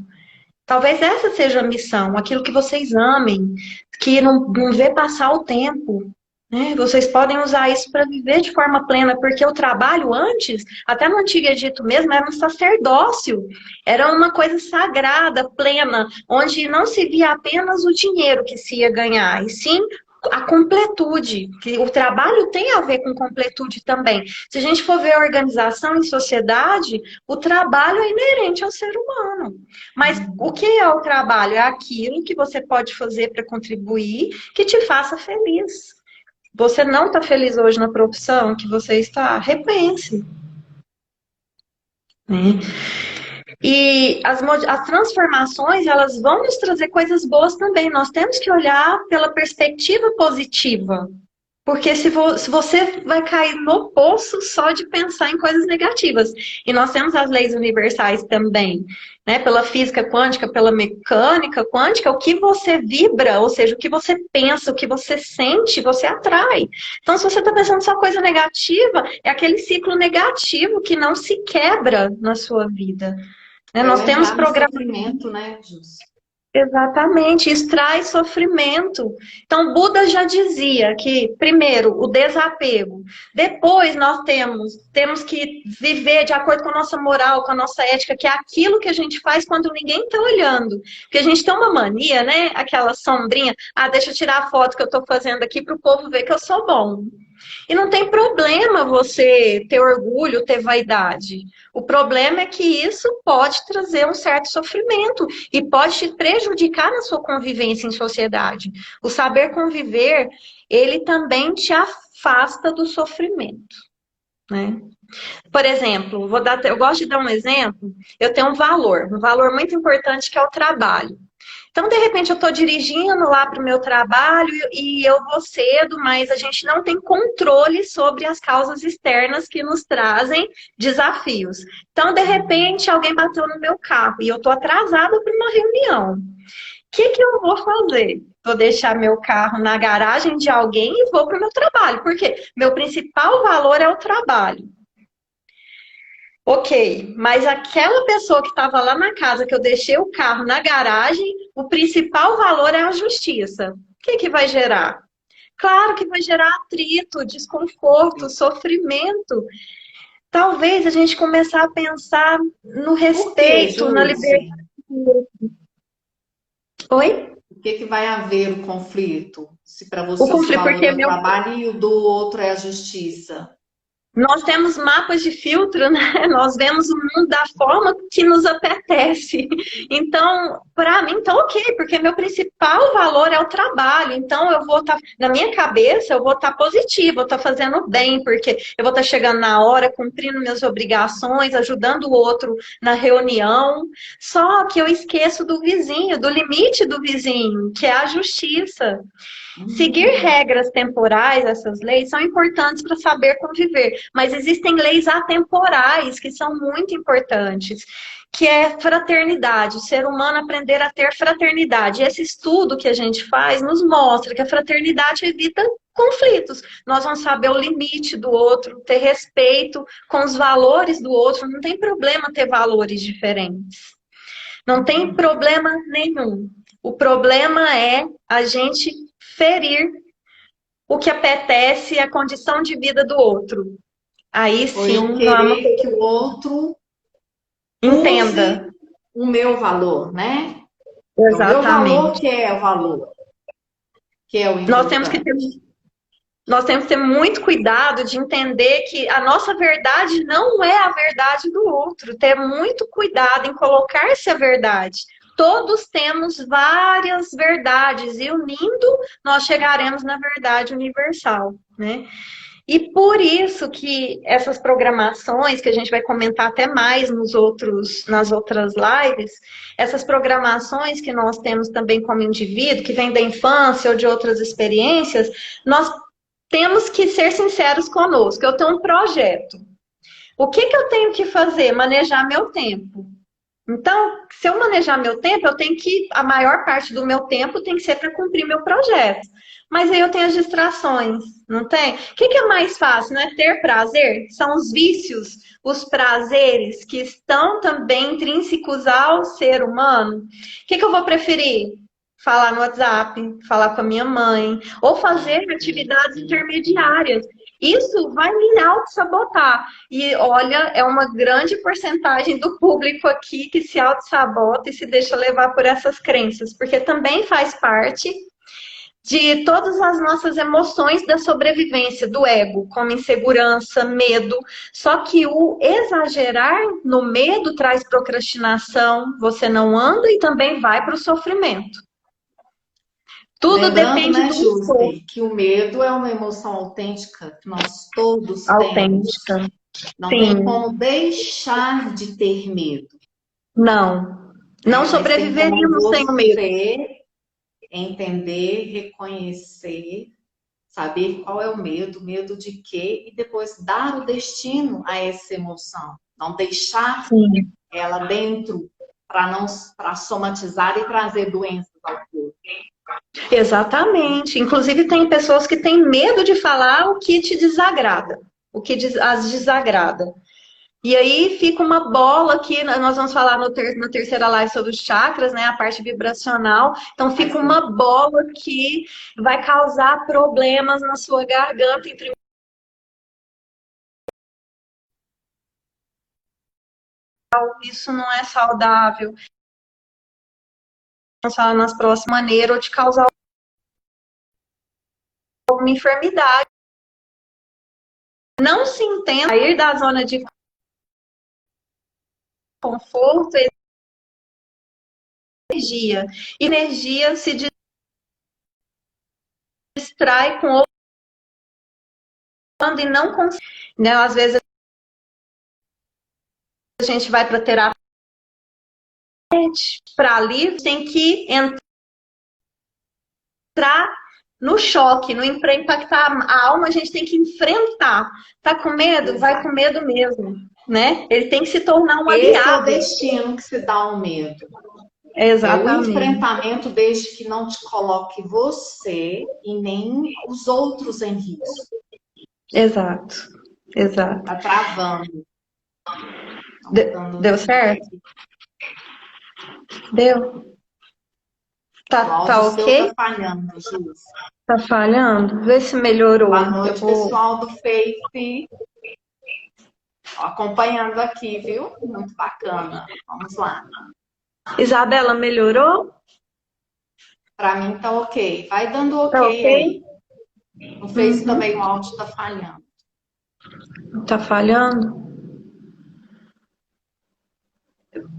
Talvez essa seja a missão. Aquilo que vocês amem. Que não vê passar o tempo. Vocês podem usar isso para viver de forma plena, porque o trabalho antes, até no Antigo Egito mesmo, era um sacerdócio, era uma coisa sagrada, plena, onde não se via apenas o dinheiro que se ia ganhar, e sim a completude, que o trabalho tem a ver com completude também. Se a gente for ver a organização em sociedade, o trabalho é inerente ao ser humano. Mas o que é o trabalho? É aquilo que você pode fazer para contribuir, que te faça feliz. Você não está feliz hoje na profissão que você está? Repense. E as transformações, elas vão nos trazer coisas boas também. Nós temos que olhar pela perspectiva positiva. Porque se você vai cair no poço só de pensar em coisas negativas. E nós temos as leis universais também, né? Pela física quântica, pela mecânica quântica, o que você vibra, ou seja, o que você pensa, o que você sente, você atrai. Então, se você está pensando só coisa negativa, é aquele ciclo negativo que não se quebra na sua vida. Né? Nós temos sofrimento, né, Jus? Exatamente, isso traz sofrimento. Então, Buda já dizia que, primeiro, o desapego. Depois, nós temos que viver de acordo com a nossa moral, com a nossa ética, que é aquilo que a gente faz quando ninguém está olhando. Porque a gente tem uma mania, né? Aquela sombrinha. Deixa eu tirar a foto que eu estou fazendo aqui para o povo ver que eu sou bom. E não tem problema você ter orgulho, ter vaidade. O problema é que isso pode trazer um certo sofrimento e pode te prejudicar na sua convivência em sociedade. O saber conviver, ele também te afasta do sofrimento, né? Por exemplo, eu gosto de dar um exemplo. Eu tenho um valor muito importante que é o trabalho. Então, de repente, eu estou dirigindo lá para o meu trabalho e eu vou cedo, mas a gente não tem controle sobre as causas externas que nos trazem desafios. Então, de repente, alguém bateu no meu carro e eu estou atrasada para uma reunião. O que eu vou fazer? Vou deixar meu carro na garagem de alguém e vou para o meu trabalho. Por quê? Meu principal valor é o trabalho. Ok, mas aquela pessoa que estava lá na casa, que eu deixei o carro na garagem, o principal valor é a justiça. O que vai gerar? Claro que vai gerar atrito, desconforto, sofrimento. Talvez a gente começar a pensar no respeito, na liberdade. Oi? Por que vai haver o conflito? Se para você o conflito porque é o trabalho e o do outro é a justiça. Nós temos mapas de filtro, né? Nós vemos o mundo da forma que nos apetece. Então, para mim, tá ok, porque meu principal valor é o trabalho. Então, eu vou estar, na minha cabeça, eu vou estar positiva, eu estou fazendo bem, porque eu vou estar chegando na hora, cumprindo minhas obrigações, ajudando o outro na reunião. Só que eu esqueço do vizinho, do limite do vizinho, que é a justiça. Seguir regras temporais, essas leis, são importantes para saber conviver, mas existem leis atemporais que são muito importantes, que é fraternidade, o ser humano aprender a ter fraternidade. Esse estudo que a gente faz nos mostra que a fraternidade evita conflitos. Nós vamos saber o limite do outro, ter respeito com os valores do outro, não tem problema ter valores diferentes. Não tem problema nenhum. O problema é a gente ferir o que apetece a condição de vida do outro. Aí Ou eu sim, querer que o outro entenda. use o meu valor, né? É o meu valor Exatamente. que é o valor, que é o Nós temos que importante. ter, nós temos que ter muito cuidado de entender que a nossa verdade não é a verdade do outro. Ter muito cuidado em colocar-se a verdade. Todos temos várias verdades e unindo nós chegaremos na verdade universal, né? E por isso que essas programações, que a gente vai comentar até mais nas outras lives, essas programações que nós temos também como indivíduo, que vem da infância ou de outras experiências, nós temos que ser sinceros conosco. Eu tenho um projeto. O que eu tenho que fazer? Manejar meu tempo. Então, se eu manejar meu tempo, eu tenho que, a maior parte do meu tempo tem que ser para cumprir meu projeto. Mas aí eu tenho as distrações, não tem? O que é mais fácil, não é ter prazer? São os vícios, os prazeres que estão também intrínsecos ao ser humano. O que eu vou preferir? Falar no WhatsApp, falar com a minha mãe, ou fazer atividades intermediárias. Isso vai me auto-sabotar. E olha, é uma grande porcentagem do público aqui que se auto-sabota e se deixa levar por essas crenças, porque também faz parte de todas as nossas emoções da sobrevivência do ego, como insegurança, medo. Só que o exagerar no medo traz procrastinação, você não anda e também vai para o sofrimento. Tudo Lembrando, depende né, do esforço. Jussi, que o medo é uma emoção autêntica que nós todos temos. Autêntica. Não Sim. tem como deixar de ter medo. Não. Não Mas tem sobreviveríamos como sem o medo. você entender, reconhecer, saber qual é o medo de quê, e depois dar o destino a essa emoção. Não deixar Sim. ela dentro para somatizar e trazer doenças ao corpo. Exatamente. Inclusive, tem pessoas que têm medo de falar o que te desagrada, o que as desagrada. E aí fica uma bola aqui, nós vamos falar na terceira live sobre os chakras, né, a parte vibracional. Então fica uma bola que vai causar problemas na sua garganta. Isso não é saudável. Vamos falar nas próximas maneiras, ou te causar alguma enfermidade. Não se entenda sair da zona de conforto, energia. Energia se distrai com outro e não consegue. Né? Às vezes a gente vai para terapia, para ali, tem que entrar no choque, para impactar a alma, a gente tem que enfrentar. Tá com medo? Vai com medo mesmo, né? Ele tem que se tornar um aliado. Esse é o destino que se dá ao medo. Exatamente. É o enfrentamento desde que não te coloque você e nem os outros em risco. Exato, exato. Tá travando. Deu certo? Deu? Tá ok? Tá falhando, Jus. Tá falhando? Vê se melhorou. Boa noite, pessoal do Face. Acompanhando aqui, viu? Muito bacana. Vamos lá. Isabela, melhorou? Para mim tá ok. Vai dando ok, tá okay? Aí. No Face também o áudio tá falhando. Tá falhando?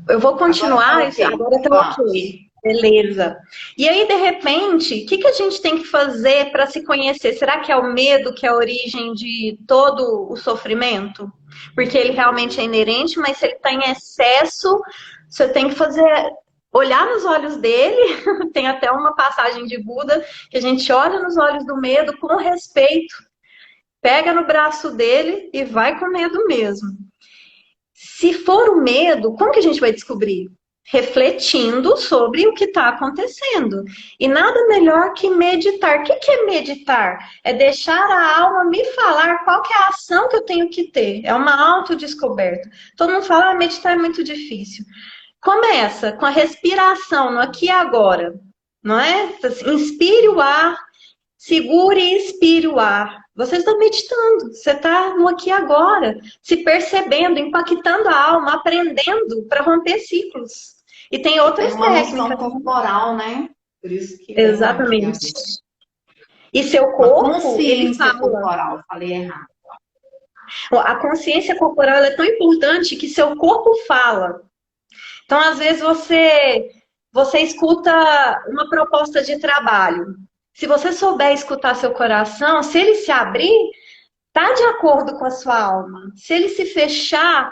Eu vou continuar. Agora tá ok. Beleza. E aí, de repente, o que a gente tem que fazer para se conhecer? Será que é o medo que é a origem de todo o sofrimento? Porque ele realmente é inerente, mas se ele está em excesso, você tem que fazer olhar nos olhos dele, tem até uma passagem de Buda que a gente olha nos olhos do medo com respeito, pega no braço dele e vai com medo mesmo. Se for o medo, como que a gente vai descobrir? Refletindo sobre o que está acontecendo. E nada melhor que meditar. O que é meditar? É deixar a alma me falar qual que é a ação que eu tenho que ter. É uma autodescoberta. Todo mundo fala, meditar é muito difícil. Começa com a respiração no aqui e agora. Não é? Inspire o ar, segure e expire o ar. Você está meditando, você está no aqui e agora, se percebendo, impactando a alma, aprendendo para romper ciclos. E tem outras técnicas. Uma noção corporal, né? Por isso que exatamente. E seu corpo, a consciência corporal, falei errado. A consciência corporal é tão importante que seu corpo fala. Então, às vezes, você escuta uma proposta de trabalho. Se você souber escutar seu coração, se ele se abrir, está de acordo com a sua alma. Se ele se fechar,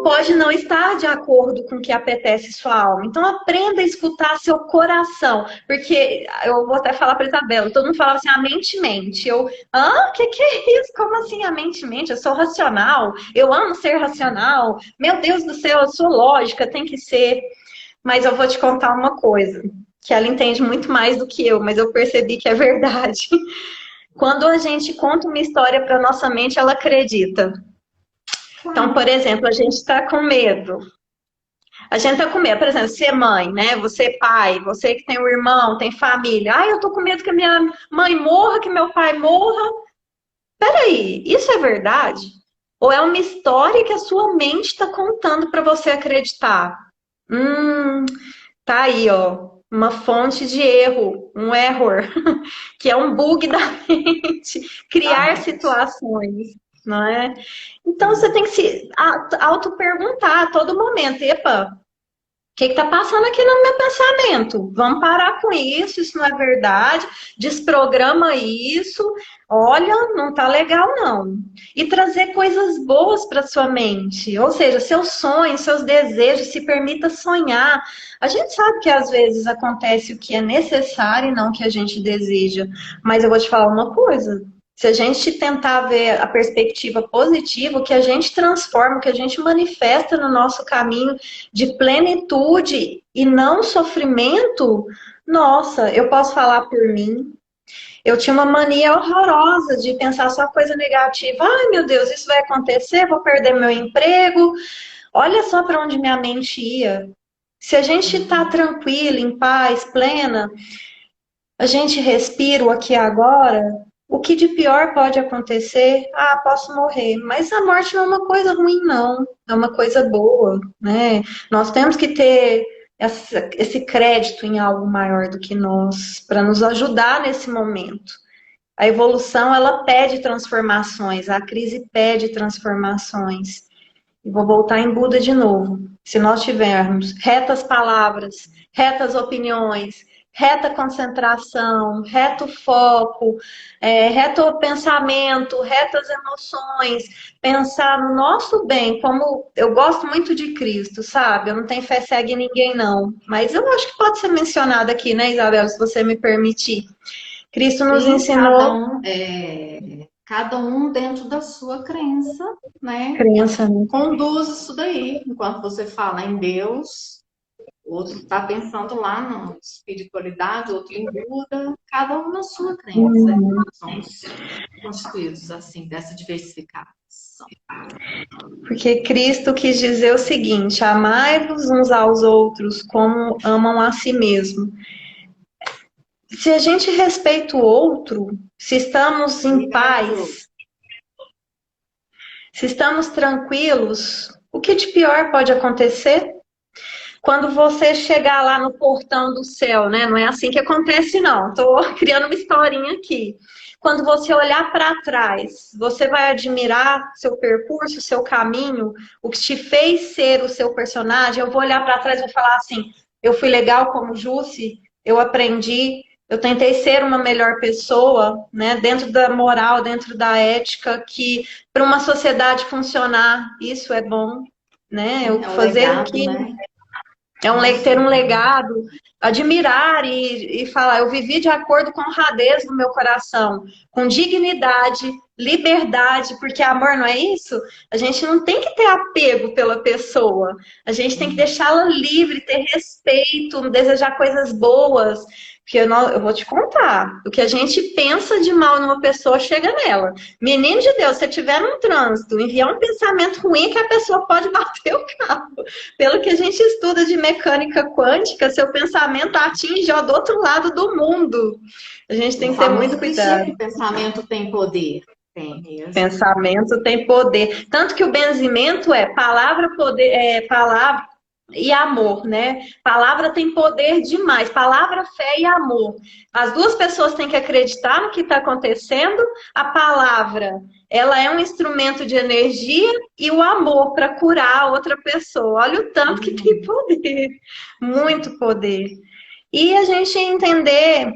pode não estar de acordo com o que apetece sua alma. Então, aprenda a escutar seu coração. Porque, eu vou até falar para a Isabela, todo mundo falava assim, a mente mente. Eu, o que é isso? Como assim a mente mente? Eu sou racional, eu amo ser racional. Meu Deus do céu, eu sou lógica, tem que ser. Mas eu vou te contar uma coisa, que ela entende muito mais do que eu, mas eu percebi que é verdade. Quando a gente conta uma história para nossa mente, ela acredita. Então, por exemplo, a gente está com medo. A gente está com medo, por exemplo, ser mãe, né? Você pai, você que tem um irmão, tem família. Eu tô com medo que a minha mãe morra, que meu pai morra. Peraí, isso é verdade? Ou é uma história que a sua mente está contando para você acreditar? Tá aí, ó. Uma fonte de erro, um error, que é um bug da mente, criar situações, não é? Então você tem que se auto-perguntar a todo momento, epa, o que está passando aqui no meu pensamento? Vamos parar com isso não é verdade, desprograma isso, olha, não tá legal não. E trazer coisas boas para sua mente, ou seja, seus sonhos, seus desejos, se permita sonhar. A gente sabe que às vezes acontece o que é necessário e não o que a gente deseja, mas eu vou te falar uma coisa. Se a gente tentar ver a perspectiva positiva, o que a gente transforma, o que a gente manifesta no nosso caminho de plenitude e não sofrimento, nossa, eu posso falar por mim. Eu tinha uma mania horrorosa de pensar só coisa negativa. Ai, meu Deus, isso vai acontecer, vou perder meu emprego. Olha só para onde minha mente ia. Se a gente está tranquila, em paz, plena, a gente respira o aqui e agora. O que de pior pode acontecer? Posso morrer. Mas a morte não é uma coisa ruim, não. É uma coisa boa, né? Nós temos que ter esse crédito em algo maior do que nós, para nos ajudar nesse momento. A evolução, ela pede transformações. A crise pede transformações. E vou voltar em Buda de novo. Se nós tivermos retas palavras, retas opiniões, reta concentração, reto foco, reto pensamento, retas emoções, pensar no nosso bem, como eu gosto muito de Cristo, sabe? Eu não tenho fé cega em ninguém, não. Mas eu acho que pode ser mencionado aqui, né, Isabel, se você me permitir. Cristo nos ensinou... Cada um dentro da sua crença, né? Crença, né? Conduz isso daí. Enquanto você fala em Deus, o outro está pensando lá na espiritualidade, outro em Buda, cada um na sua crença. Somos constituídos assim, dessa diversificação. Porque Cristo quis dizer o seguinte: amai-vos uns aos outros como amam a si mesmo. Se a gente respeita o outro, se estamos em paz, se estamos tranquilos, o que de pior pode acontecer? Quando você chegar lá no portão do céu, né? Não é assim que acontece, não. Estou criando uma historinha aqui. Quando você olhar para trás, você vai admirar seu percurso, seu caminho, o que te fez ser o seu personagem. Eu vou olhar para trás e vou falar assim: eu fui legal como Jussi, eu aprendi, eu tentei ser uma melhor pessoa, né? Dentro da moral, dentro da ética, que para uma sociedade funcionar, isso é bom, né? Eu fazer legado, o que... Né? É ter um legado, admirar e falar, eu vivi de acordo com a honradez do meu coração, com dignidade, liberdade, porque amor não é isso? A gente não tem que ter apego pela pessoa, a gente tem que deixá-la livre, ter respeito, desejar coisas boas. Porque eu vou te contar, o que a gente pensa de mal numa pessoa chega nela. Menino de Deus, se você estiver num trânsito, enviar um pensamento ruim que a pessoa pode bater o carro. Pelo que a gente estuda de mecânica quântica, seu pensamento atinge ó, do outro lado do mundo. A gente tem que ter muito cuidado. O pensamento tem poder. Tem mesmo. Pensamento tem poder. Tanto que o benzimento é palavra, poder, palavra e amor, né? Palavra tem poder demais. Palavra, fé e amor. As duas pessoas têm que acreditar no que está acontecendo. A palavra, ela é um instrumento de energia e o amor para curar a outra pessoa. Olha o tanto que tem poder. Muito poder. E a gente entender,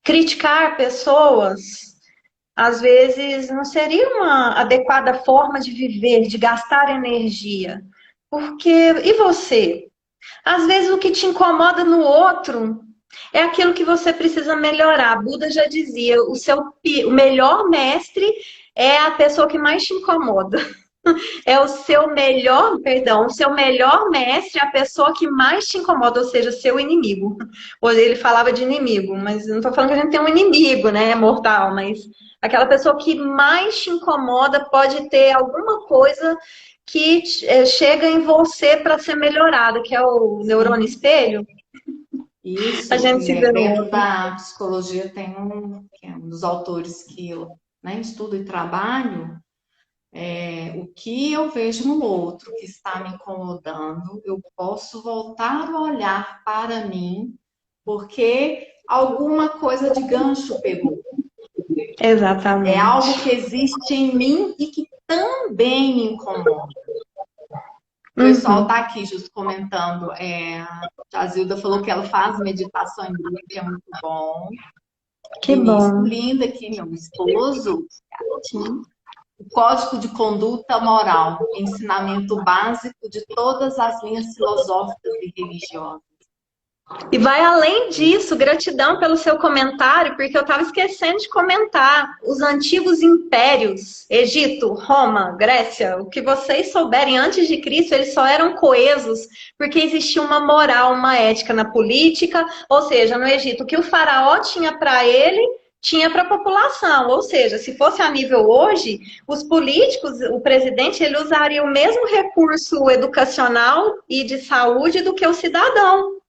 criticar pessoas, às vezes não seria uma adequada forma de viver, de gastar energia. Porque, e você? Às vezes o que te incomoda no outro é aquilo que você precisa melhorar. Buda já dizia, o melhor mestre é a pessoa que mais te incomoda. É o seu melhor, perdão, o seu melhor mestre é a pessoa que mais te incomoda, ou seja, seu inimigo. Hoje ele falava de inimigo, mas não estou falando que a gente tem um inimigo, né, mortal, mas aquela pessoa que mais te incomoda pode ter alguma coisa que chega em você para ser melhorada, que é o neurônio espelho. Isso, a gente se dentro da psicologia tem que é um dos autores que eu estudo e trabalho, o que eu vejo no outro que está me incomodando, eu posso voltar a olhar para mim, porque alguma coisa de gancho pegou. Exatamente. É algo que existe em mim e que também me incomoda. O pessoal está aqui justo comentando. A Zilda falou que ela faz meditação em grupo, que é muito bom. Que bom. Linda aqui, meu esposo. O Código de Conduta Moral, ensinamento básico de todas as linhas filosóficas e religiosas. E vai além disso, gratidão pelo seu comentário, porque eu estava esquecendo de comentar os antigos impérios, Egito, Roma, Grécia, o que vocês souberem antes de Cristo, eles só eram coesos porque existia uma moral, uma ética na política, ou seja, no Egito, o que o faraó tinha para ele, tinha para a população, ou seja, se fosse a nível hoje, os políticos, o presidente, ele usaria o mesmo recurso educacional e de saúde do que o cidadão.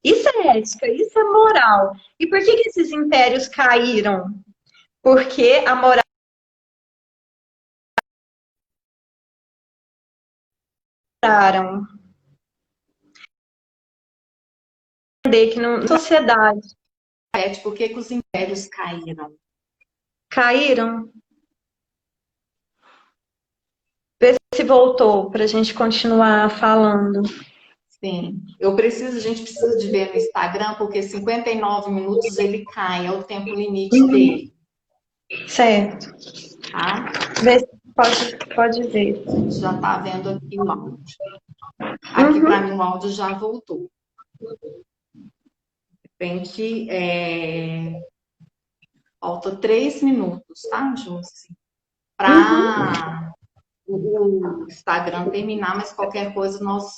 Isso é ética, isso é moral. E por que esses impérios caíram? Porque a moral que na sociedade Por que os impérios caíram? Caíram? Vê se voltou para a gente continuar falando. Sim, a gente precisa de ver no Instagram, porque 59 minutos ele cai, é o tempo limite dele. Certo. Tá? Vê se pode ver. Já está vendo aqui o áudio. Aqui para mim o áudio já voltou. De repente, falta 3 minutos, tá, Jússi? Para o Instagram terminar, mas qualquer coisa nós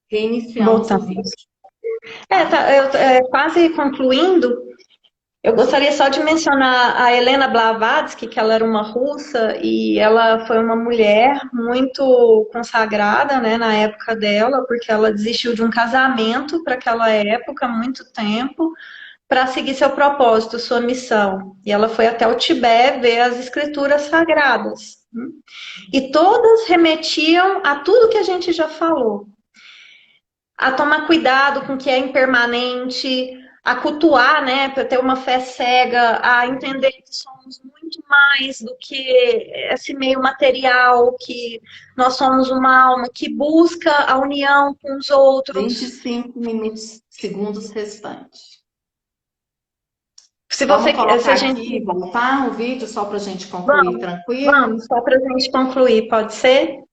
reiniciamos o vídeo. Quase concluindo, eu gostaria só de mencionar a Helena Blavatsky, que ela era uma russa e ela foi uma mulher muito consagrada, né, na época dela, porque ela desistiu de um casamento para aquela época, muito tempo, para seguir seu propósito, sua missão. E ela foi até o Tibete ver as escrituras sagradas. E todas remetiam a tudo que a gente já falou. A tomar cuidado com o que é impermanente, a cultuar, né, para ter uma fé cega, a entender que somos muito mais do que esse meio material, que nós somos uma alma que busca a união com os outros. 25 segundos restantes. Se você quiser, aqui, voltar o vídeo só para a gente concluir tranquilo? Vamos, só para a gente concluir, pode ser?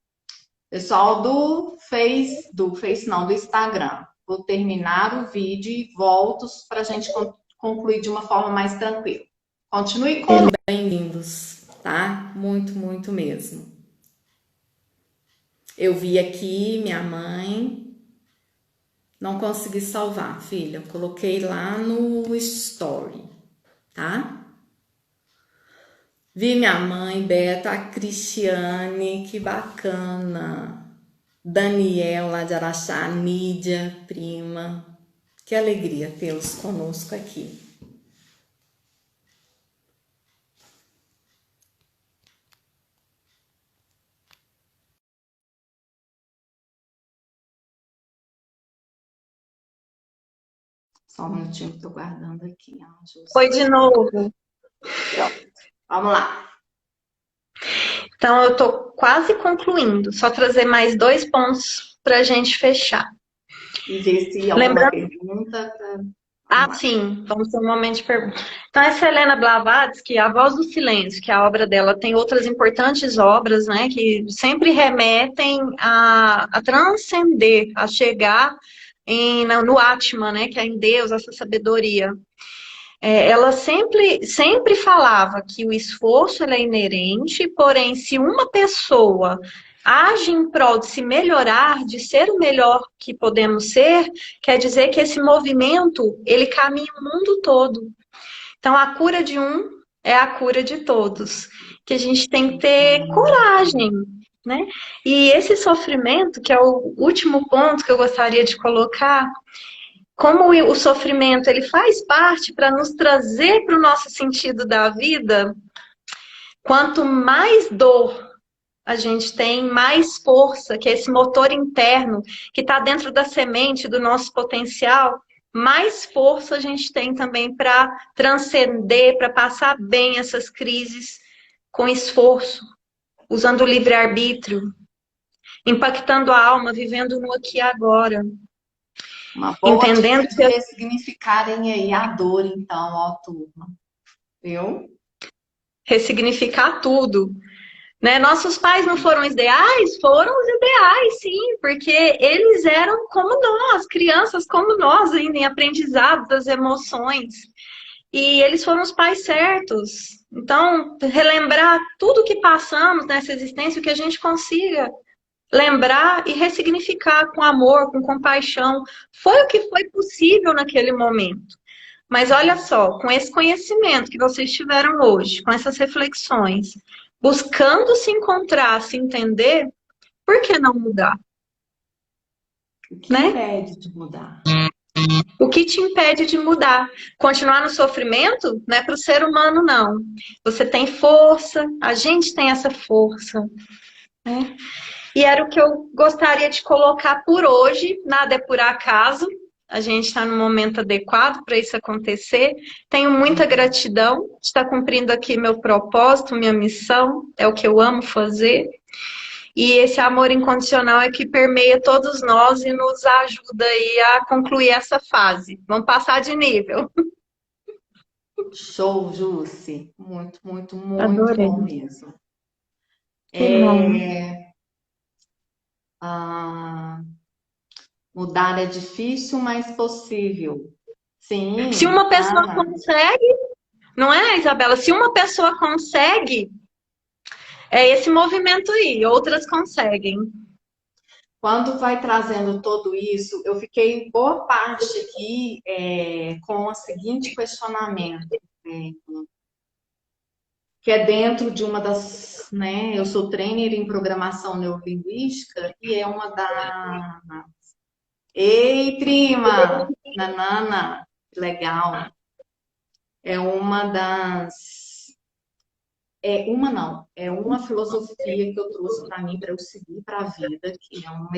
Pessoal do Face não, do Instagram. Vou terminar o vídeo e volto para a gente concluir de uma forma mais tranquila. Continue com. Bem-vindos, tá? Muito, muito mesmo. Eu vi aqui minha mãe, não consegui salvar, filha. Eu coloquei lá no Story, tá? Vi minha mãe, Beta, a Cristiane, que bacana. Daniel, lá de Araxá, Nídia, prima. Que alegria tê-los conosco aqui. Só um minutinho que estou guardando aqui. Foi de novo. Vamos lá. Então, eu estou quase concluindo. Só trazer mais 2 pontos para a gente fechar. E ver se alguma pergunta. Sim, vamos ter um momento de pergunta. Então, essa Helena Blavatsky, A Voz do Silêncio, que é a obra dela, tem outras importantes obras, né, que sempre remetem a transcender, a chegar no Atman, né, que é em Deus, essa sabedoria. Ela sempre falava que o esforço é inerente, porém, se uma pessoa age em prol de se melhorar, de ser o melhor que podemos ser, quer dizer que esse movimento, ele caminha o mundo todo. Então, a cura de um é a cura de todos. Que a gente tem que ter coragem, né? E esse sofrimento, que é o último ponto que eu gostaria de colocar, como o sofrimento ele faz parte para nos trazer para o nosso sentido da vida, quanto mais dor a gente tem, mais força, que é esse motor interno que está dentro da semente do nosso potencial, mais força a gente tem também para transcender, para passar bem essas crises com esforço, usando o livre-arbítrio, impactando a alma, vivendo no aqui e agora. Uma boa entendendo dica de ressignificarem aí a dor, então, ó, turma. Viu? Ressignificar tudo. Né? Nossos pais não foram ideais? Foram os ideais, sim, porque eles eram como nós, crianças como nós, ainda em aprendizado das emoções. E eles foram os pais certos. Então, relembrar tudo que passamos nessa existência, o que a gente consiga lembrar e ressignificar com amor, com compaixão, foi o que foi possível naquele momento. Mas olha só, com esse conhecimento que vocês tiveram hoje, com essas reflexões, buscando se encontrar, se entender, por que não mudar? O que impede de mudar? O que te impede de mudar? Continuar no sofrimento? Não é para o ser humano, não. Você tem força, a gente tem essa força. Né? E era o que eu gostaria de colocar por hoje, nada é por acaso. A gente está no momento adequado para isso acontecer. Tenho muita gratidão de estar cumprindo aqui meu propósito, minha missão, é o que eu amo fazer. E esse amor incondicional é que permeia todos nós e nos ajuda aí a concluir essa fase. Vamos passar de nível. Show, Jussi. Muito, muito, muito Adorei. bom mesmo. Mudar é difícil, mas possível. Sim. Se uma pessoa consegue, não é, Isabela? Se uma pessoa consegue, é esse movimento aí, outras conseguem. Quando vai trazendo tudo isso, eu fiquei boa parte aqui com o seguinte questionamento, que é dentro de uma das, né? Eu sou trainer em programação neurolinguística e é uma das. Ei, prima! Nanana, que legal. É uma das. É uma filosofia que eu trouxe para mim, para eu seguir para a vida, que é uma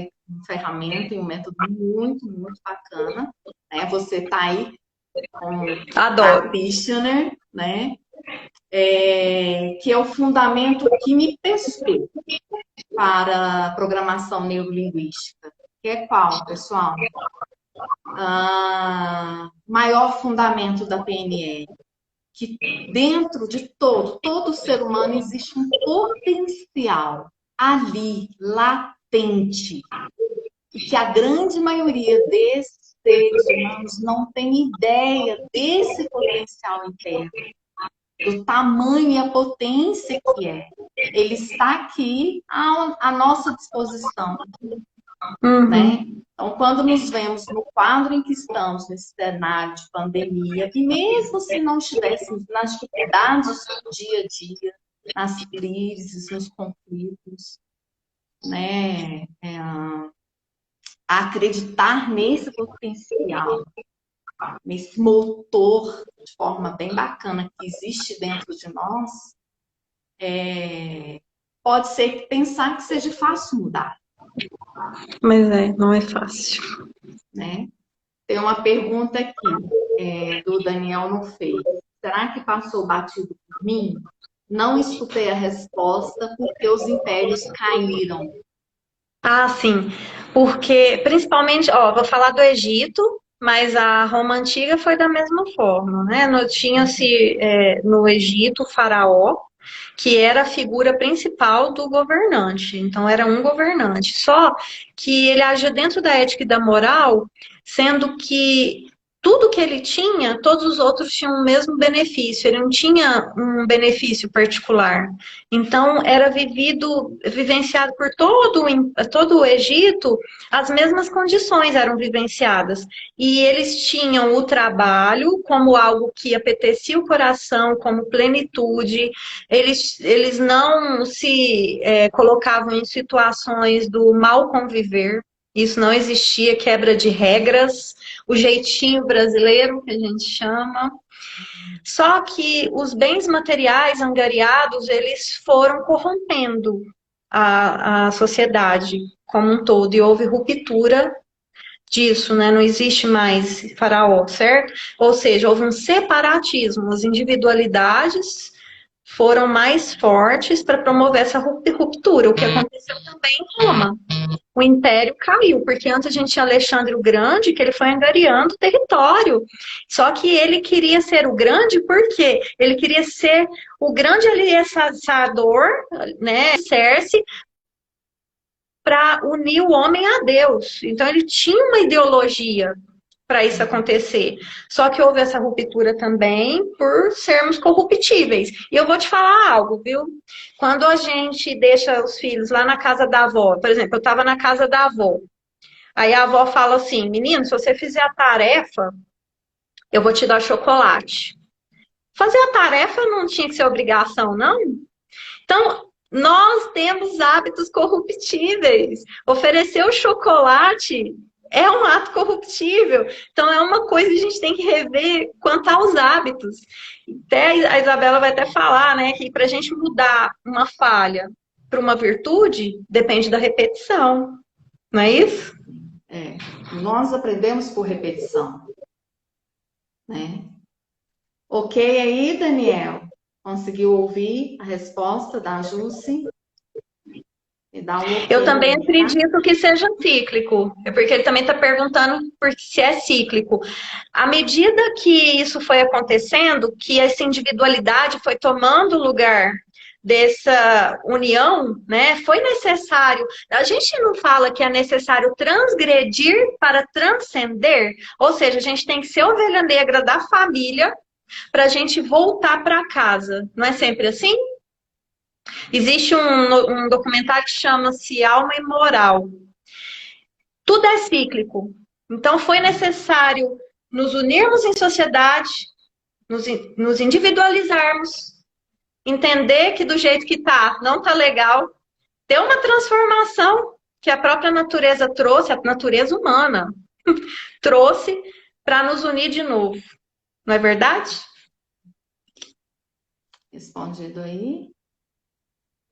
ferramenta e um método muito, muito bacana. Né? Você está aí com practitioner, né? Que é o fundamento que me testou para a programação neurolinguística. Que é qual, pessoal? Maior fundamento da PNL. Que dentro de todo ser humano existe um potencial ali, potente e que a grande maioria desses seres humanos não tem ideia desse potencial interno, do tamanho e a potência que é. Ele está aqui à nossa disposição, né? Então, quando nos vemos no quadro em que estamos, nesse cenário de pandemia, e mesmo se não estivéssemos nas dificuldades do dia a dia, nas crises, nos conflitos, né? A acreditar nesse potencial, nesse motor de forma bem bacana que existe dentro de nós, pode ser que pensar que seja fácil mudar. Mas não é fácil. Né? Tem uma pergunta aqui, do Daniel no Face. Será que passou batido por mim? Não escutei a resposta porque os impérios caíram. Ah, sim. Porque, principalmente, vou falar do Egito, mas a Roma Antiga foi da mesma forma, né? Tinha-se no Egito o faraó, que era a figura principal do governante. Então, era um governante. Só que ele agia dentro da ética e da moral, sendo que tudo que ele tinha, todos os outros tinham o mesmo benefício. Ele não tinha um benefício particular. Então, era vivenciado por todo o Egito, as mesmas condições eram vivenciadas. E eles tinham o trabalho como algo que apetecia o coração, como plenitude. Eles não se colocavam em situações do mal conviver. Isso não existia, quebra de regras, o jeitinho brasileiro, que a gente chama. Só que os bens materiais angariados, eles foram corrompendo a sociedade como um todo, e houve ruptura disso, né? Não existe mais faraó, certo? Ou seja, houve um separatismo, as individualidades foram mais fortes para promover essa ruptura, o que aconteceu também em Roma. O império caiu, porque antes a gente tinha Alexandre o Grande, que ele foi angariando território. Só que ele queria ser o grande, por quê? Ele queria ser o grande aliançador, né, Circe, para unir o homem a Deus. Então ele tinha uma ideologia para isso acontecer. Só que houve essa ruptura também por sermos corruptíveis. E eu vou te falar algo, viu? Quando a gente deixa os filhos lá na casa da avó, por exemplo, eu estava na casa da avó, aí a avó fala assim, menino, se você fizer a tarefa, eu vou te dar chocolate. Fazer a tarefa não tinha que ser obrigação, não? Então, nós temos hábitos corruptíveis. Oferecer o chocolate é um ato corruptível. Então, é uma coisa que a gente tem que rever quanto aos hábitos. Até a Isabela vai até falar, né, que para a gente mudar uma falha para uma virtude, depende da repetição. Não é isso? Nós aprendemos por repetição. Né? Ok aí, Daniel? Conseguiu ouvir a resposta da Jussi? Eu também acredito que seja cíclico, porque ele também está perguntando se é cíclico. À medida que isso foi acontecendo, que essa individualidade foi tomando lugar dessa união, né, foi necessário. A gente não fala que é necessário transgredir para transcender, ou seja, a gente tem que ser ovelha negra da família para a gente voltar para casa. Não é sempre assim? Existe um documentário que chama-se Alma e Moral. Tudo é cíclico. Então foi necessário nos unirmos em sociedade, nos individualizarmos, entender que do jeito que tá, não tá legal, ter uma transformação que a própria natureza trouxe, a natureza humana trouxe para nos unir de novo. Não é verdade? Respondido aí.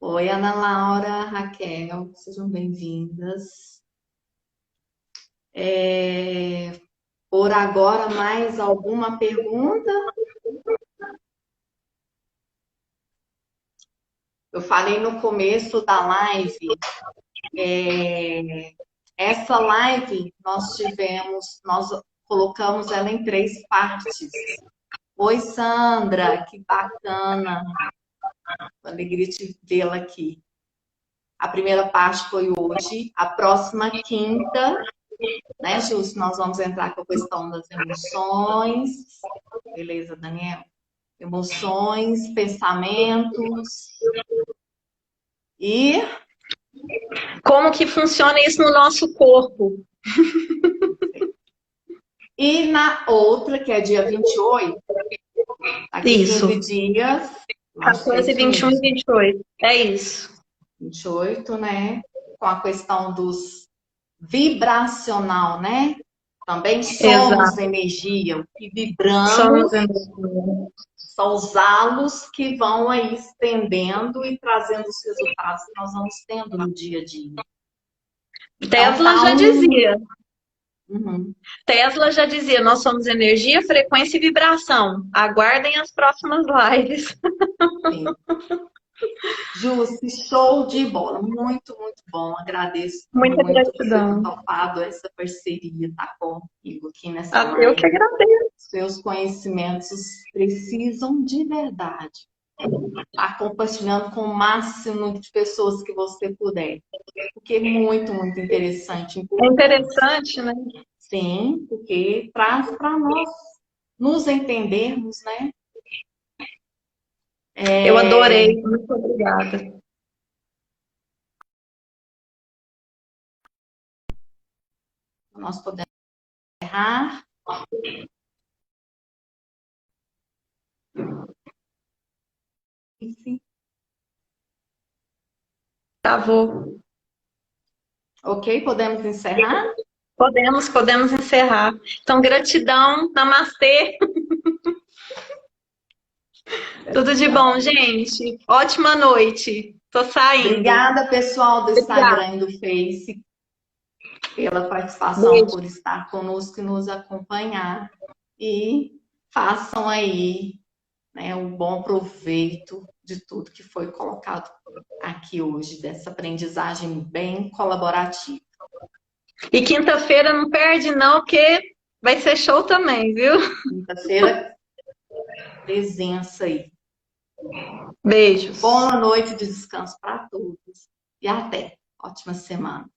Oi, Ana Laura, Raquel, sejam bem-vindas. Por agora, mais alguma pergunta? Eu falei no começo da live, essa live nós colocamos ela em 3 partes. Oi, Sandra, que bacana. Alegria de vê-la aqui. A primeira parte foi hoje. A próxima quinta, né, Justo, nós vamos entrar com a questão das emoções. Beleza, Daniel? Emoções, pensamentos e Como que funciona isso no nosso corpo? na outra, que é dia 28, aqui Isso. 15 dias. Acho que é 14, isso 21 e mesmo. 28. É isso. 28, né? Com a questão dos vibracional, né? Também somos Exato. energia, o que vibramos Somos energia. são os halos que vão aí estendendo e trazendo os resultados que nós vamos tendo no dia a dia. Então, Tesla tá já dizia. Uhum. Tesla já dizia, nós somos energia, frequência e vibração. Aguardem as próximas lives. Sim. Jusce, show de bola. Muito, muito bom. Agradeço Muita muito você ter gratidão. topado essa parceria, tá comigo aqui nessa Eu que live. agradeço. Seus conhecimentos precisam de verdade. Tá compartilhando com o máximo de pessoas que você puder. Porque é muito, muito interessante. É Importante. interessante, né? Sim, porque traz para nós nos entendermos, né? Eu adorei. Muito obrigada. Nós podemos encerrar. Travou. Ok, podemos encerrar? Podemos encerrar. Então, gratidão. Namastê. Tudo de bom, gente. Ótima noite. Tô saindo. Obrigada, pessoal do Instagram e do Face, pela participação, Beijo. por estar conosco e nos acompanhar. E façam aí, né, um bom proveito de tudo que foi colocado aqui hoje, dessa aprendizagem bem colaborativa. E quinta-feira não perde, não, porque vai ser show também, viu? Quinta-feira, presença aí. Beijos. Boa noite de descanso para todos e até. Ótima semana.